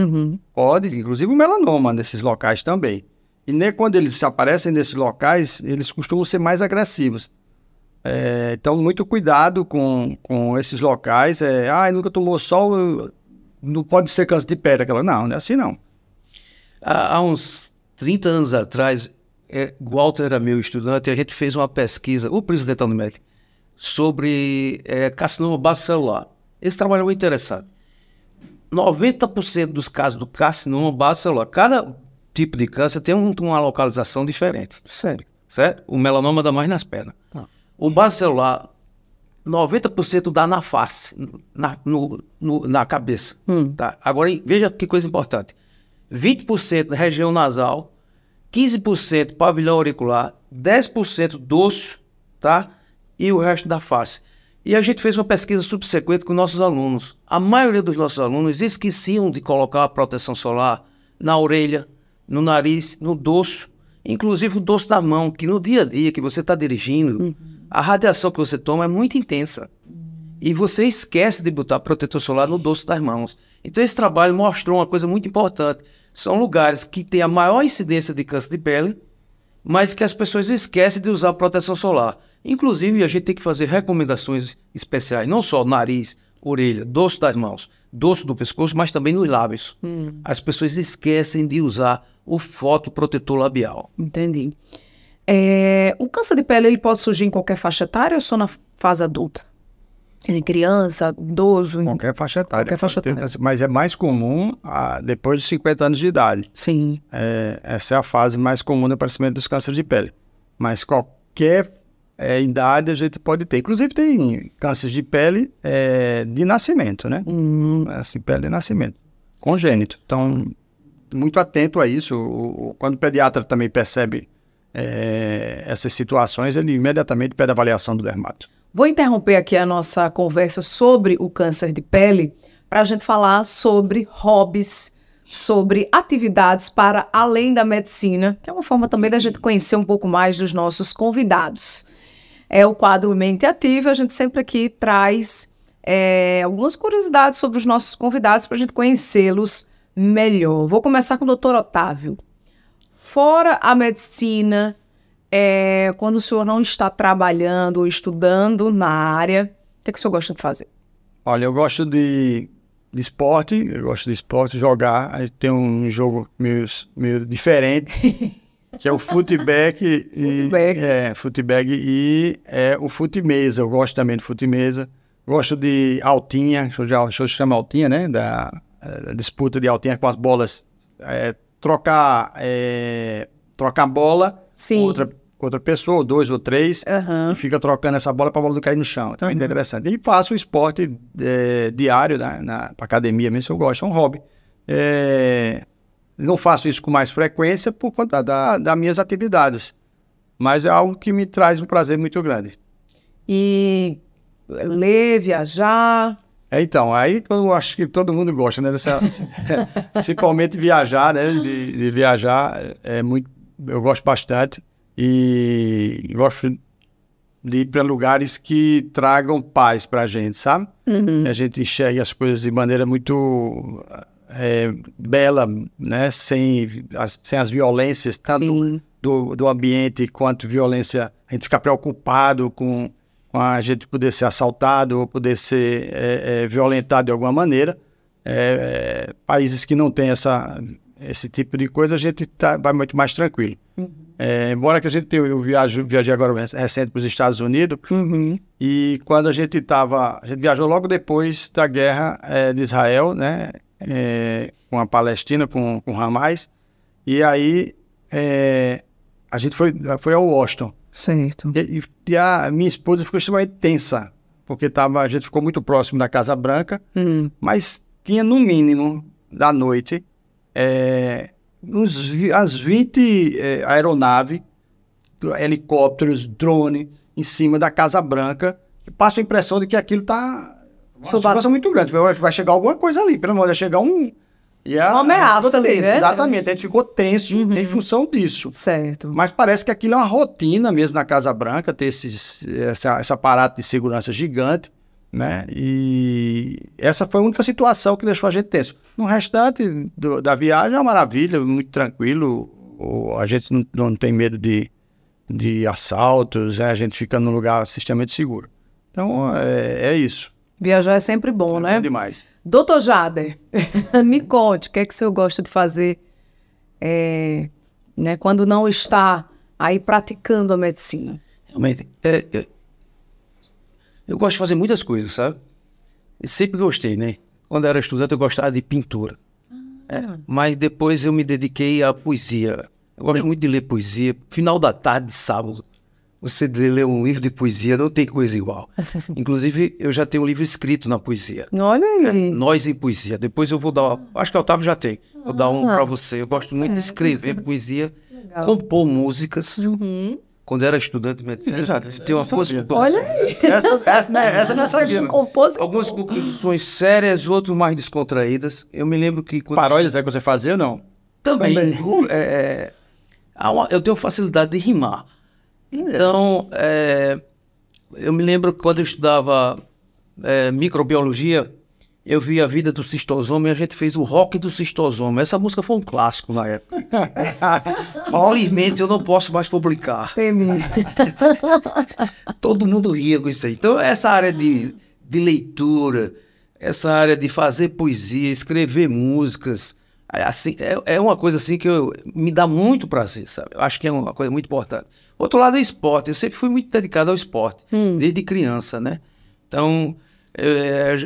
Pode, inclusive o melanoma nesses locais também. E quando eles aparecem nesses locais, eles costumam ser mais agressivos. Então, muito cuidado com esses locais. Nunca tomou sol, não pode ser câncer de pele. Não é assim não. Há uns 30 anos atrás, Walter era meu estudante, e a gente fez uma pesquisa, o presidente da Unimed, sobre carcinoma base celular. Esse trabalho é muito interessante. 90% dos casos do carcinoma base celular, cada tipo de câncer tem uma localização diferente. Sério. Certo? O melanoma dá mais nas pernas. O base celular, 90% dá na face, na cabeça. Tá? Agora, veja que coisa importante. 20% na região nasal, 15% pavilhão auricular, 10% dorso, tá? E o resto da face. E a gente fez uma pesquisa subsequente com nossos alunos. A maioria dos nossos alunos esqueciam de colocar a proteção solar na orelha, no nariz, no dorso, inclusive o dorso da mão, que no dia a dia que você está dirigindo, a radiação que você toma é muito intensa. E você esquece de botar protetor solar no dorso das mãos. Então esse trabalho mostrou uma coisa muito importante. São lugares que têm a maior incidência de câncer de pele, mas que as pessoas esquecem de usar proteção solar. Inclusive, a gente tem que fazer recomendações especiais, não só nariz, orelha, dorso das mãos, dorso do pescoço, mas também nos lábios. As pessoas esquecem de usar o fotoprotetor labial. Entendi. O câncer de pele ele pode surgir em qualquer faixa etária ou só na fase adulta? Em criança, idoso? Qualquer faixa etária. Qualquer faixa etária. Mas é mais comum depois de 50 anos de idade. Sim. Essa é a fase mais comum do aparecimento dos cânceres de pele. Mas qualquer idade a gente pode ter. Inclusive tem cânceres de pele de nascimento, né? Assim, pele de nascimento. Congênito. Então, muito atento a isso. Quando o pediatra também percebe essas situações, ele imediatamente pede a avaliação do dermato. Vou interromper aqui a nossa conversa sobre o câncer de pele para a gente falar sobre hobbies, sobre atividades para além da medicina, que é uma forma também da gente conhecer um pouco mais dos nossos convidados. É o quadro Mente Ativa, a gente sempre aqui traz algumas curiosidades sobre os nossos convidados para a gente conhecê-los melhor. Vou começar com o Dr. Otávio. Fora a medicina, quando o senhor não está trabalhando ou estudando na área, o que o senhor gosta de fazer? Olha, eu gosto de esporte, jogar. Aí tem um jogo meio diferente, que é o futebag. Futebag e o futemesa. Eu gosto também de futemesa. Gosto de altinha, show chama altinha, né? Da disputa de altinha com as bolas. Trocar bola com outra pessoa, ou 2 ou 3, e fica trocando essa bola para a bola não cair no chão. Então é interessante. E faço o esporte diário, na academia mesmo, eu gosto, é um hobby. Não faço isso com mais frequência por conta das minhas atividades, mas é algo que me traz um prazer muito grande. E ler, viajar... Então, aí eu acho que todo mundo gosta, né? Principalmente viajar, né? De viajar, eu gosto bastante e gosto de ir para lugares que tragam paz para a gente, sabe? A gente enxerga as coisas de maneira muito bela, né? Sem as violências, tanto do ambiente quanto violência. A gente fica preocupado com a gente poder ser assaltado ou poder ser violentado de alguma maneira. Países que não têm esse tipo de coisa, a gente vai muito mais tranquilo. Embora que eu viajei agora recente para os Estados Unidos, e quando a gente viajou logo depois da guerra de Israel, né, com a Palestina, com Hamas, e aí a gente foi ao Washington. Certo. E a minha esposa ficou extremamente tensa, porque a gente ficou muito próximo da Casa Branca, mas tinha no mínimo da noite as 20 aeronaves, helicópteros, drone em cima da Casa Branca, que passa a impressão de que aquilo está uma situação muito grande. Vai chegar alguma coisa ali, pelo menos vai chegar uma ameaça ali, né? Exatamente, a gente ficou tenso em função disso. Certo. Mas parece que aquilo é uma rotina mesmo na Casa Branca, ter esse aparato de segurança gigante, né? E essa foi a única situação que deixou a gente tenso. No restante da viagem é uma maravilha, muito tranquilo. A gente não tem medo de assaltos, né? A gente fica num lugar extremamente seguro. Então, é isso. Viajar é sempre bom, né? É demais. Doutor Jader, me conte, o que é que o senhor gosta de fazer né? Quando não está aí praticando a medicina? Realmente, eu gosto de fazer muitas coisas, sabe? Eu sempre gostei, né? Quando eu era estudante, eu gostava de pintura. Mas depois eu me dediquei à poesia. Eu gosto muito de ler poesia. Final da tarde, de sábado, você ler um livro de poesia, não tem coisa igual. Inclusive, eu já tenho um livro escrito na poesia. Olha aí. Nós em Poesia. Depois eu vou dar... Acho que o Otávio já tem. Vou dar um para você. Eu gosto muito de escrever poesia, compor músicas. Quando eu era estudante de medicina, já tem uma coisa... Olha aí. Essa não é sagrada. Algumas composições sérias, outras mais descontraídas. Eu me lembro que... Paródias é que você fazia ou não? Também. Eu tenho facilidade de rimar. Então, eu me lembro que quando eu estudava microbiologia, eu vi a vida do cistosoma e a gente fez o rock do cistosoma. Essa música foi um clássico na época. Infelizmente, eu não posso mais publicar. Entendi. Todo mundo ria com isso aí. Então, essa área de leitura, essa área de fazer poesia, escrever músicas, assim, é uma coisa assim que me dá muito prazer, sabe? Eu acho que é uma coisa muito importante. Outro lado é o esporte. Eu sempre fui muito dedicado ao esporte, desde criança, né? Então,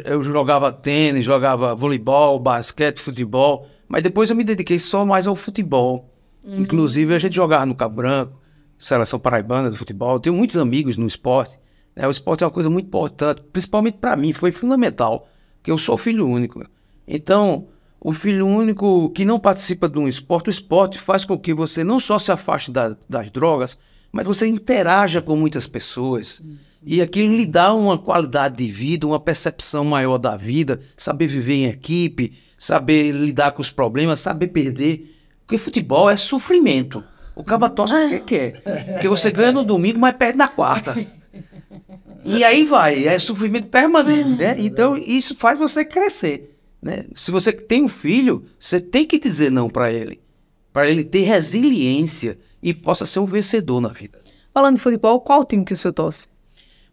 eu jogava tênis, jogava voleibol, basquete, futebol, mas depois eu me dediquei só mais ao futebol. Inclusive, a gente jogava no Cabo Branco, seleção paraibana de futebol. Eu tenho muitos amigos no esporte, né? O esporte é uma coisa muito importante, principalmente para mim, foi fundamental, porque eu sou filho único. Então, o filho único que não participa de um esporte, o esporte faz com que você não só se afaste das drogas, mas você interaja com muitas pessoas. E aquilo lhe dá uma qualidade de vida, uma percepção maior da vida, saber viver em equipe, saber lidar com os problemas, saber perder. Porque futebol é sofrimento. O cabo torce o que quer. Porque você ganha no domingo, mas perde na quarta. E aí vai, é sofrimento permanente, né? Então isso faz você crescer, né? Se você tem um filho, você tem que dizer não para ele ter resiliência e possa ser um vencedor na vida. Falando de futebol, qual o time que o senhor torce?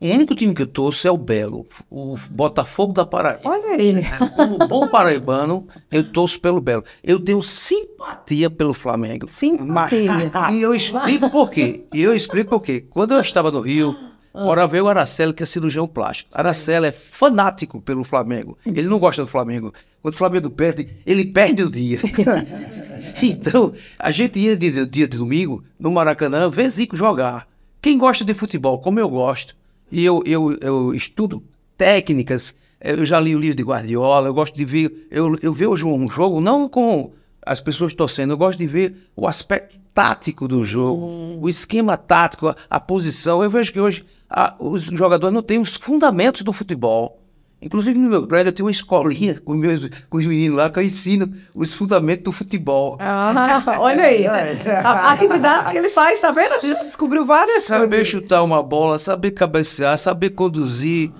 O único time que eu torço é o Belo, o Botafogo da Paraíba. Olha aí. Como bom paraibano, eu torço pelo Belo. Eu tenho simpatia pelo Flamengo. Simpatia. E eu explico por quê. Quando eu estava no Rio, morava eu e o Araceli, que é cirurgião plástico. Araceli é fanático pelo Flamengo. Ele não gosta do Flamengo. Quando o Flamengo perde, ele perde o dia. Então, a gente ia dia de domingo no Maracanã ver Zico jogar. Quem gosta de futebol, como eu gosto, e eu estudo técnicas, eu já li o livro de Guardiola, eu gosto de ver, eu vejo um jogo não com as pessoas torcendo, eu gosto de ver o aspecto tático do jogo, o esquema tático, a posição. Eu vejo que hoje os jogadores não têm os fundamentos do futebol. Inclusive no meu prédio eu tenho uma escolinha com os meninos lá que eu ensino os fundamentos do futebol. Olha aí. Atividades que ele faz, tá vendo? A gente descobriu várias coisas. Saber chutar uma bola, saber cabecear, saber conduzir,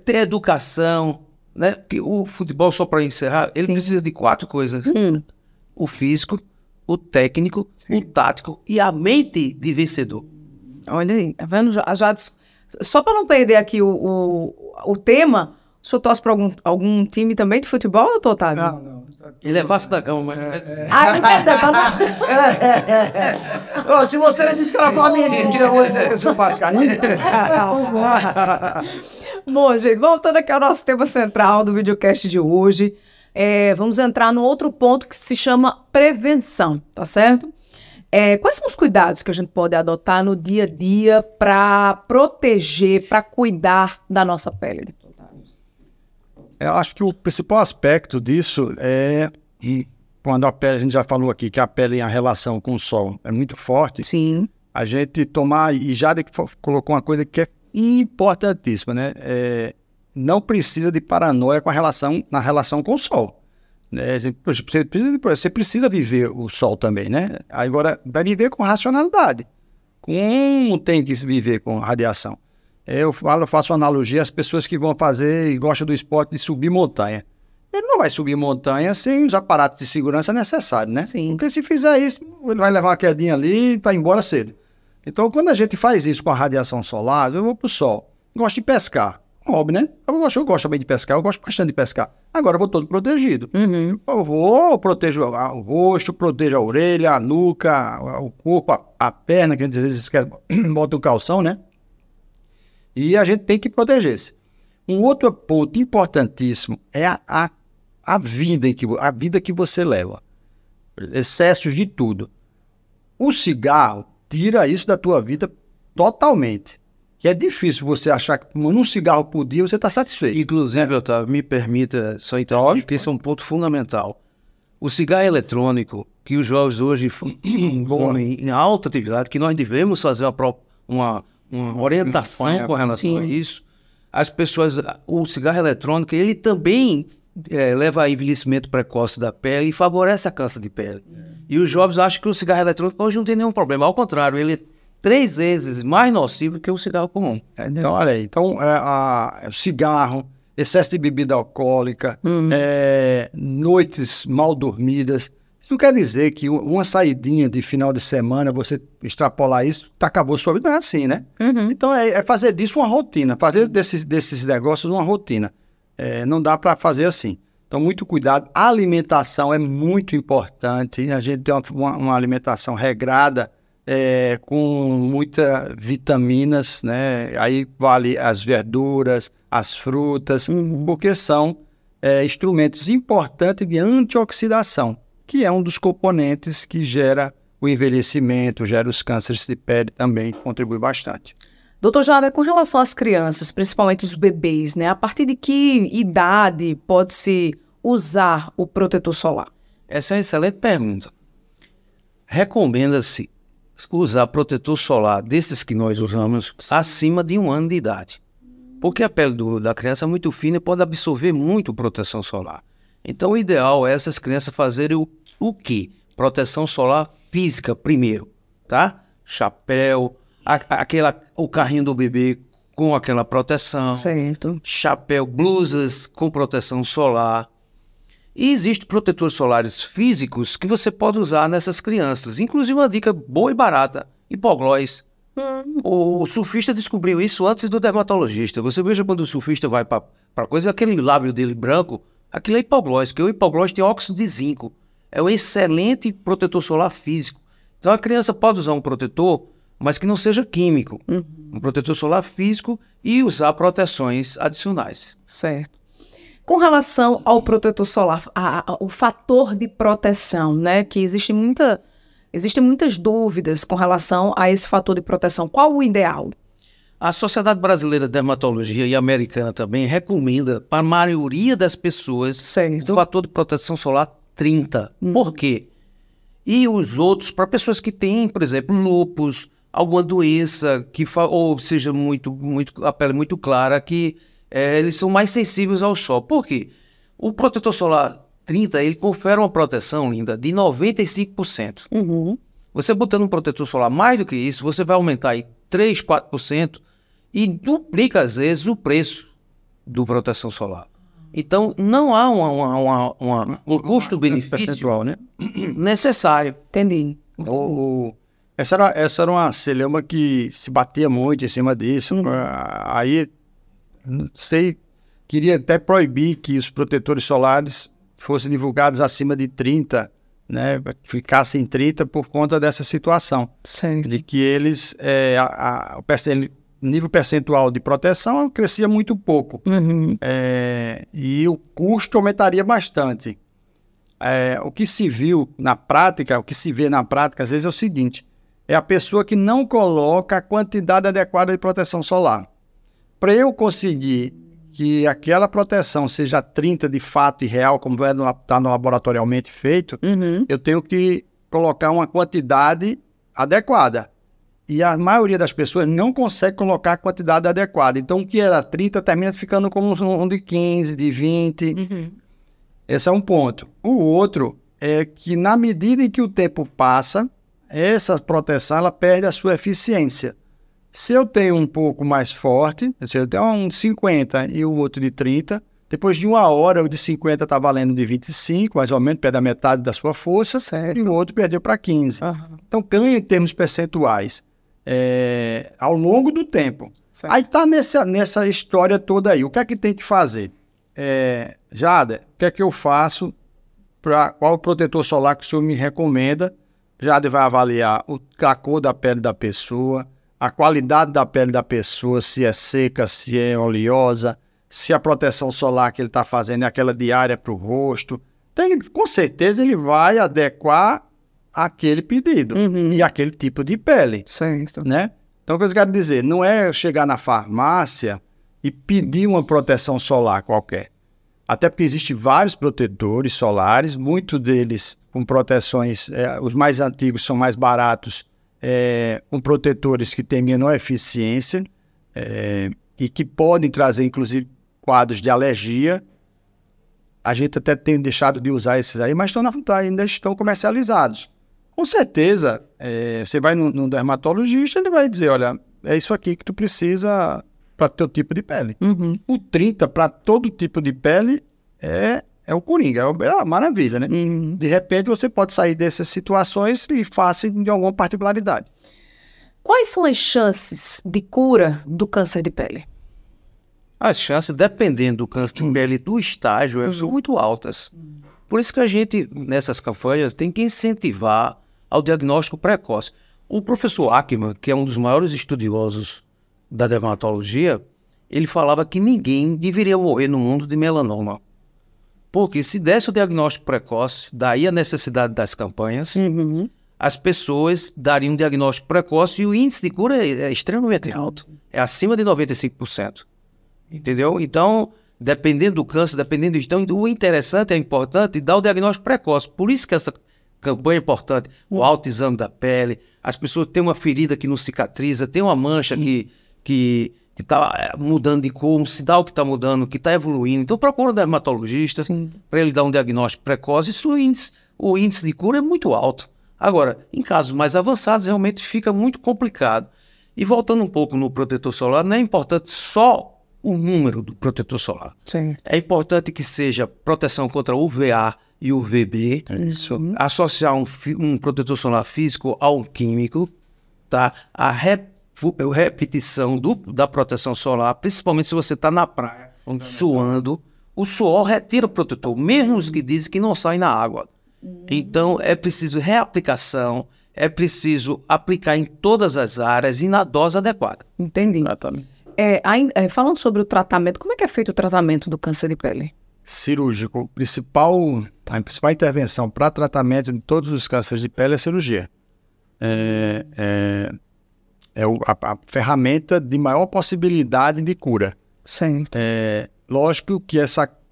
ter educação, né? Porque o futebol, só para encerrar, ele precisa de 4 coisas. O físico, o técnico, o tático e a mente de vencedor. Olha aí, tá vendo? Só para não perder aqui o tema, o senhor torce para algum time também de futebol, doutor Otávio? Não. Ele é Vasco da Gama, mas... Se você disse que era flamenguista, eu sou pascalinho. Bom, gente, voltando aqui ao nosso tema central do videocast de hoje, vamos entrar no outro ponto que se chama prevenção, tá certo? Quais são os cuidados que a gente pode adotar no dia a dia para proteger, para cuidar da nossa pele? Eu acho que o principal aspecto disso é quando a pele, a gente já falou aqui que a pele em relação com o sol é muito forte. Sim. A gente tomar, e Jade colocou uma coisa que é importantíssima, né? Não precisa de paranoia na relação com o sol. Você precisa viver o sol também, né? Agora, vai viver com racionalidade. Como tem que se viver com radiação? Eu faço uma analogia às pessoas que vão fazer e gostam do esporte de subir montanha. Ele não vai subir montanha sem os aparatos de segurança necessários, né? Sim. Porque se fizer isso, ele vai levar uma quedinha ali e vai embora cedo. Então, quando a gente faz isso com a radiação solar, eu vou pro sol. Gosto de pescar. Um hobby, né? Eu gosto também de pescar, eu gosto bastante de pescar. Agora eu vou todo protegido. Eu protejo o rosto, protejo a orelha, a nuca, o corpo, a perna, que às vezes esquece, bota o calção, né? E a gente tem que proteger-se. Um outro ponto importantíssimo é a vida que você leva. Excessos de tudo. O cigarro tira isso da tua vida totalmente. Que é difícil você achar que num cigarro por dia você está satisfeito. Inclusive, Otávio, me permita só interromper, porque esse é um ponto fundamental. O cigarro eletrônico, que os jovens hoje vão em alta atividade, que nós devemos fazer uma orientação com relação a isso. As pessoas, o cigarro eletrônico, ele também leva a envelhecimento precoce da pele e favorece a câncer de pele. E os jovens acham que o cigarro eletrônico hoje não tem nenhum problema. Ao contrário, ele é 3 vezes mais nocivo que o cigarro comum. Então, olha aí. Então, o cigarro, excesso de bebida alcoólica, noites mal dormidas. Isso não quer dizer que uma saidinha de final de semana, você extrapolar isso, acabou sua vida. Não é assim, né? Então, é fazer disso uma rotina. Fazer desses negócios uma rotina. Não dá para fazer assim. Então, muito cuidado. A alimentação é muito importante. A gente tem uma alimentação regrada, com muitas vitaminas, né? Aí vale as verduras, as frutas, porque são instrumentos importantes de antioxidação, que é um dos componentes que gera o envelhecimento, gera os cânceres de pele também, contribui bastante. Doutor Jader, com relação às crianças, principalmente os bebês, né? A partir de que idade pode-se usar o protetor solar? Essa é uma excelente pergunta. Recomenda-se usar protetor solar desses que nós usamos acima de 1 ano de idade. Porque a pele da criança é muito fina e pode absorver muito proteção solar. Então o ideal é essas crianças fazerem o quê? Proteção solar física primeiro, tá? Chapéu, o carrinho do bebê com aquela proteção. Certo. Chapéu, blusas com proteção solar. E existem protetores solares físicos que você pode usar nessas crianças. Inclusive uma dica boa e barata, hipoglós. O surfista descobriu isso antes do dermatologista. Você veja quando o surfista vai para coisa, aquele lábio dele branco, aquilo é hipoglós, porque o hipoglós tem óxido de zinco. É um excelente protetor solar físico. Então a criança pode usar um protetor, mas que não seja químico. Um protetor solar físico e usar proteções adicionais. Certo. Com relação ao protetor solar, o fator de proteção, né? Que existem muitas dúvidas com relação a esse fator de proteção. Qual o ideal? A Sociedade Brasileira de Dermatologia e a americana também recomenda para a maioria das pessoas o fator de proteção solar 30. Por quê? E os outros, para pessoas que têm, por exemplo, lúpus, alguma doença, ou seja, a pele muito clara, que eles são mais sensíveis ao sol. Por quê? O protetor solar 30, ele confere uma proteção, linda, de 95%. Você botando um protetor solar mais do que isso, você vai aumentar aí 3, 4% e duplica, às vezes, o preço do proteção solar. Então, não há um custo-benefício, né, necessário. Entendi. Essa era uma celeuma que se batia muito em cima disso. Aí, não sei, queria até proibir que os protetores solares fossem divulgados acima de 30, né? Ficassem 30 por conta dessa situação. Certo. De que eles, o nível percentual de proteção crescia muito pouco. E o custo aumentaria bastante. O que se viu na prática, o que se vê na prática, às vezes é o seguinte: é a pessoa que não coloca a quantidade adequada de proteção solar. Para eu conseguir que aquela proteção seja 30 de fato e real, como está laboratorialmente feito, eu tenho que colocar uma quantidade adequada. E a maioria das pessoas não consegue colocar a quantidade adequada. Então, o que era 30 termina ficando como um de 15, de 20. Esse é um ponto. O outro é que, na medida em que o tempo passa, essa proteção ela perde a sua eficiência. Se eu tenho um pouco mais forte, se eu tenho um de 50 e o outro de 30, depois de 1 hora o de 50 está valendo de 25, mais ou menos, perde a metade da sua força, certo, e o outro perdeu para 15. Então ganha em termos percentuais ao longo do tempo. Certo. Aí está nessa história toda aí. O que é que tem que fazer? Jada, o que é que eu faço? Qual o protetor solar que o senhor me recomenda? Jada vai avaliar a cor da pele da pessoa, a qualidade da pele da pessoa, se é seca, se é oleosa, se a proteção solar que ele está fazendo é aquela diária para o rosto. Então, com certeza ele vai adequar aquele pedido e aquele tipo de pele. Certo. Né? Então, o que eu quero dizer, não é chegar na farmácia e pedir uma proteção solar qualquer. Até porque existem vários protetores solares, muitos deles com proteções, os mais antigos são mais baratos, com protetores que têm menor eficiência e que podem trazer, inclusive, quadros de alergia. A gente até tem deixado de usar esses aí, mas ainda estão comercializados. Com certeza, você vai num dermatologista, ele vai dizer, olha, é isso aqui que tu precisa para teu tipo de pele. O 30 para todo tipo de pele é o coringa, é uma maravilha, né? De repente você pode sair dessas situações e face de alguma particularidade. Quais são as chances de cura do câncer de pele? As chances, dependendo do câncer de pele e do estágio, são muito altas. Por isso que a gente, nessas campanhas, tem que incentivar ao diagnóstico precoce. O professor Ackman, que é um dos maiores estudiosos da dermatologia, ele falava que ninguém deveria morrer no mundo de melanoma. Porque se desse o diagnóstico precoce, daí a necessidade das campanhas, as pessoas dariam um diagnóstico precoce e o índice de cura é extremamente alto. É acima de 95%. Entendeu? Então, dependendo do câncer, dependendo do... Então, o interessante, é importante, dar o diagnóstico precoce. Por isso que essa campanha é importante. O autoexame da pele, as pessoas têm uma ferida que não cicatriza, tem uma mancha que está mudando de cor, um sinal que está mudando, que está evoluindo. Então, procura um dermatologista para ele dar um diagnóstico precoce. Isso, o índice de cura é muito alto. Agora, em casos mais avançados, realmente fica muito complicado. E voltando um pouco no protetor solar, não é importante só o número do protetor solar. Sim. É importante que seja proteção contra UVA e UVB. Isso. Associar um protetor solar físico a um químico, tá? A repetição da proteção solar, principalmente se você está na praia, suando, o suor retira o protetor, mesmo os que dizem que não saem na água. Então, é preciso reaplicação, é preciso aplicar em todas as áreas e na dose adequada. Entendi. Exatamente. Falando sobre o tratamento, como é que é feito o tratamento do câncer de pele? Cirúrgico. A principal intervenção para tratamento de todos os cânceres de pele é a cirurgia. A ferramenta de maior possibilidade de cura. Certo. Lógico que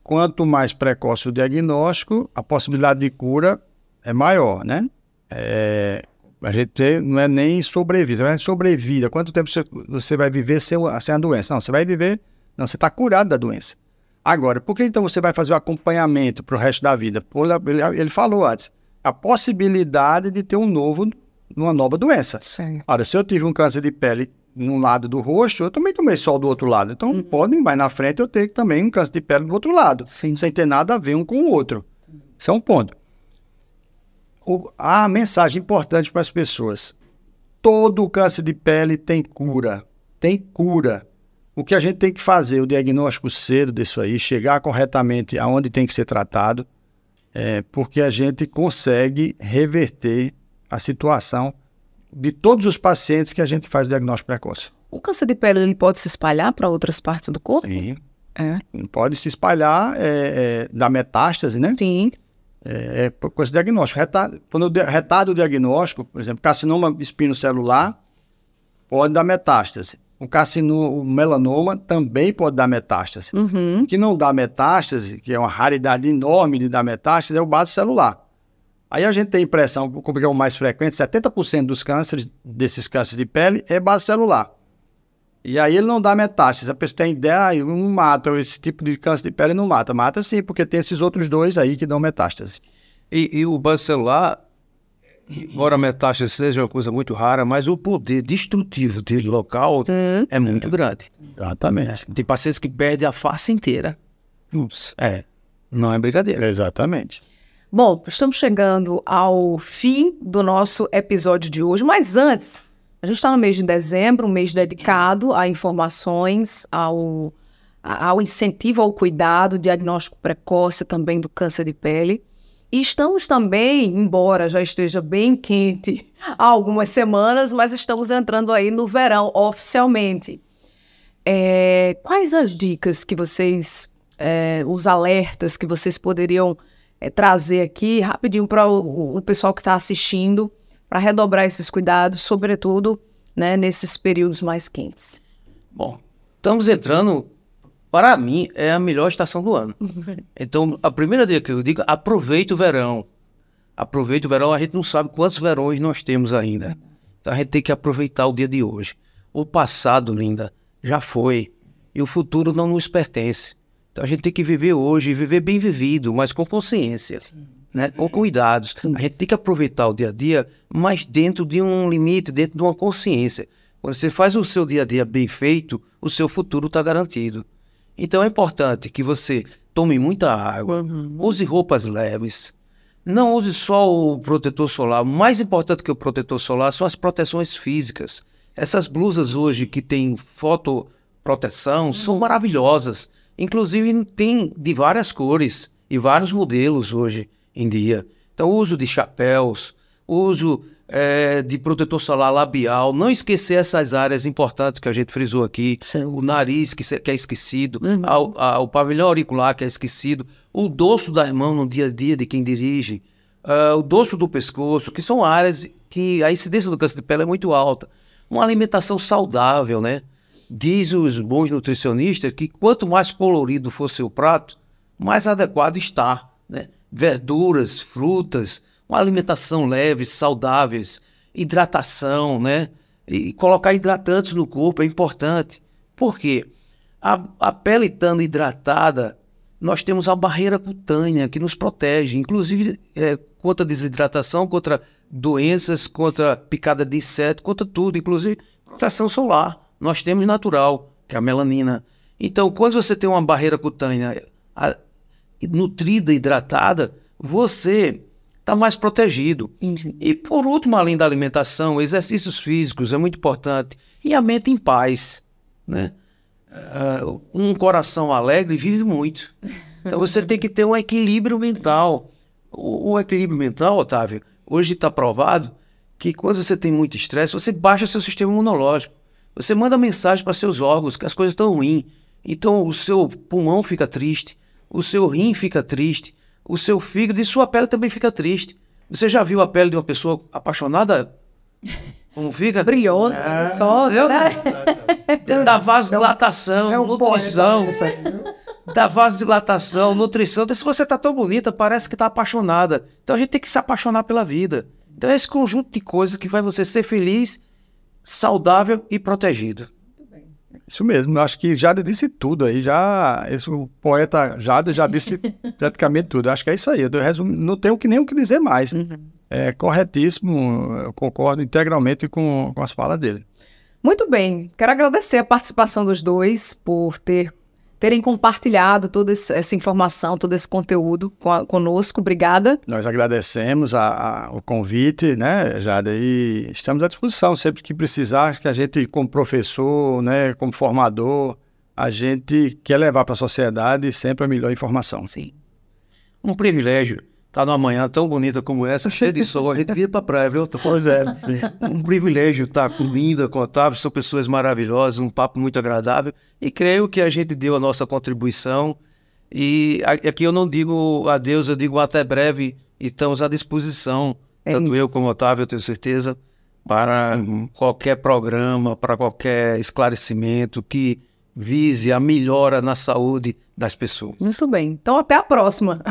quanto mais precoce o diagnóstico, a possibilidade de cura é maior, né? A gente não é nem sobrevida, é sobrevida. Quanto tempo você vai viver sem a doença? Não, você vai viver... Não, você está curado da doença. Agora, por que então você vai fazer o acompanhamento para o resto da vida? Ele falou antes, a possibilidade de ter uma nova doença. Sim. Ora, se eu tive um câncer de pele num lado do rosto, eu também tomei sol do outro lado. Então, pode, mais na frente, eu ter também um câncer de pele do outro lado, sem ter nada a ver um com o outro. Isso é um ponto. A mensagem importante para as pessoas: todo câncer de pele tem cura. Tem cura. O que a gente tem que fazer, o diagnóstico cedo disso aí, chegar corretamente aonde tem que ser tratado, porque a gente consegue reverter a situação de todos os pacientes que a gente faz o diagnóstico precoce. O câncer de pele ele pode se espalhar para outras partes do corpo? Sim. Pode se espalhar da metástase, né? Sim. Com esse diagnóstico. Quando retarda o diagnóstico, por exemplo, carcinoma espinocelular pode dar metástase. O melanoma também pode dar metástase. O que não dá metástase, que é uma raridade enorme de dar metástase, é o base celular. Aí a gente tem a impressão, como é o mais frequente, 70% dos cânceres, desses cânceres de pele, é base celular. E aí ele não dá metástase. A pessoa tem ideia, não mata, esse tipo de câncer de pele não mata. Mata sim, porque tem esses outros dois aí que dão metástase. E o base celular, embora a metástase seja uma coisa muito rara, mas o poder destrutivo dele local é muito grande. Exatamente. Tem pacientes que perdem a face inteira. Não é brincadeira. Exatamente. Bom, estamos chegando ao fim do nosso episódio de hoje, mas antes, a gente está no mês de dezembro, um mês dedicado a informações, ao incentivo ao cuidado, diagnóstico precoce também do câncer de pele. E estamos também, embora já esteja bem quente há algumas semanas, mas estamos entrando aí no verão oficialmente. Quais as dicas que vocês, os alertas que vocês poderiam trazer aqui rapidinho para o pessoal que está assistindo, para redobrar esses cuidados, sobretudo, né, nesses períodos mais quentes? Bom, estamos entrando, para mim, é a melhor estação do ano. Então, a primeira dica que eu digo, aproveite o verão. Aproveite o verão, a gente não sabe quantos verões nós temos ainda. Então, a gente tem que aproveitar o dia de hoje. O passado, Linda, já foi. E o futuro não nos pertence. Então, a gente tem que viver hoje, viver bem vivido, mas com consciência, né? Com cuidados. A gente tem que aproveitar o dia a dia, mas dentro de um limite, dentro de uma consciência. Quando você faz o seu dia a dia bem feito, o seu futuro está garantido. Então é importante que você tome muita água, use roupas leves, não use só o protetor solar. O mais importante que o protetor solar são as proteções físicas. Essas blusas hoje que tem fotoproteção são maravilhosas. Inclusive tem de várias cores e vários modelos hoje em dia. Então uso de chapéus, uso de protetor solar labial, não esquecer essas áreas importantes que a gente frisou aqui, o nariz que é esquecido, o pavilhão auricular que é esquecido, o dorso das mãos no dia a dia de quem dirige, o dorso do pescoço, que são áreas que a incidência do câncer de pele é muito alta. Uma alimentação saudável, né? Diz os bons nutricionistas que quanto mais colorido for seu prato, mais adequado está, né? Verduras, frutas, uma alimentação leve, saudáveis, hidratação, né? E colocar hidratantes no corpo é importante. Por quê? A pele estando hidratada, nós temos a barreira cutânea que nos protege, inclusive contra desidratação, contra doenças, contra picada de inseto, contra tudo, inclusive proteção solar. Nós temos natural, que é a melanina. Então, quando você tem uma barreira cutânea nutrida, hidratada, você está mais protegido. E por último, além da alimentação, exercícios físicos é muito importante. E a mente em paz, né? Um coração alegre vive muito. Então você tem que ter um equilíbrio mental. O equilíbrio mental, Otávio, hoje está provado que quando você tem muito estresse, você baixa seu sistema imunológico. Você manda mensagem para seus órgãos que as coisas estão ruins. Então o seu pulmão fica triste, o seu rim fica triste, o seu fígado e sua pele também fica triste. Você já viu a pele de uma pessoa apaixonada? Como fica? Brilhosa, viçosa, né? Da vasodilatação, nutrição. Da vasodilatação, nutrição. Então, se você está tão bonita, parece que está apaixonada. Então a gente tem que se apaixonar pela vida. Então é esse conjunto de coisas que faz você ser feliz, saudável e protegido. Isso mesmo, eu acho que Jada disse tudo aí, o poeta Jada já disse praticamente tudo. Acho que é isso aí, não tenho nem o que dizer mais. É corretíssimo, eu concordo integralmente com as falas dele. Muito bem, quero agradecer a participação dos dois por terem compartilhado toda essa informação, todo esse conteúdo conosco. Obrigada. Nós agradecemos o convite, né, Jada, e estamos à disposição sempre que precisar, que a gente, como professor, né, como formador, a gente quer levar para a sociedade sempre a melhor informação. Sim. Um privilégio estar numa manhã tão bonita como essa, cheia de sol, a gente vir para a praia, viu? Pois é. Um privilégio estar com Linda, com Otávio, são pessoas maravilhosas, um papo muito agradável, e creio que a gente deu a nossa contribuição, e aqui eu não digo adeus, eu digo até breve, e estamos à disposição, tanto eu como Otávio, eu tenho certeza, para qualquer programa, para qualquer esclarecimento que vise a melhora na saúde das pessoas. Muito bem. Então, até a próxima.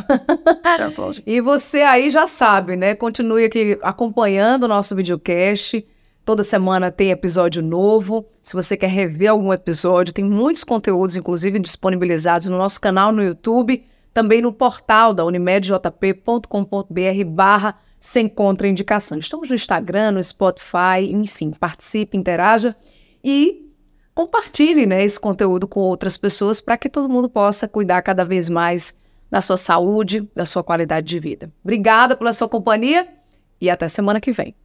Até a próxima. E você aí já sabe, né? Continue aqui acompanhando o nosso videocast. Toda semana tem episódio novo. Se você quer rever algum episódio, tem muitos conteúdos, inclusive, disponibilizados no nosso canal no YouTube, também no portal da unimedjp.com.br/sem contraindicação. Estamos no Instagram, no Spotify, enfim, participe, interaja e compartilhe, né, esse conteúdo com outras pessoas para que todo mundo possa cuidar cada vez mais da sua saúde, da sua qualidade de vida. Obrigada pela sua companhia e até semana que vem.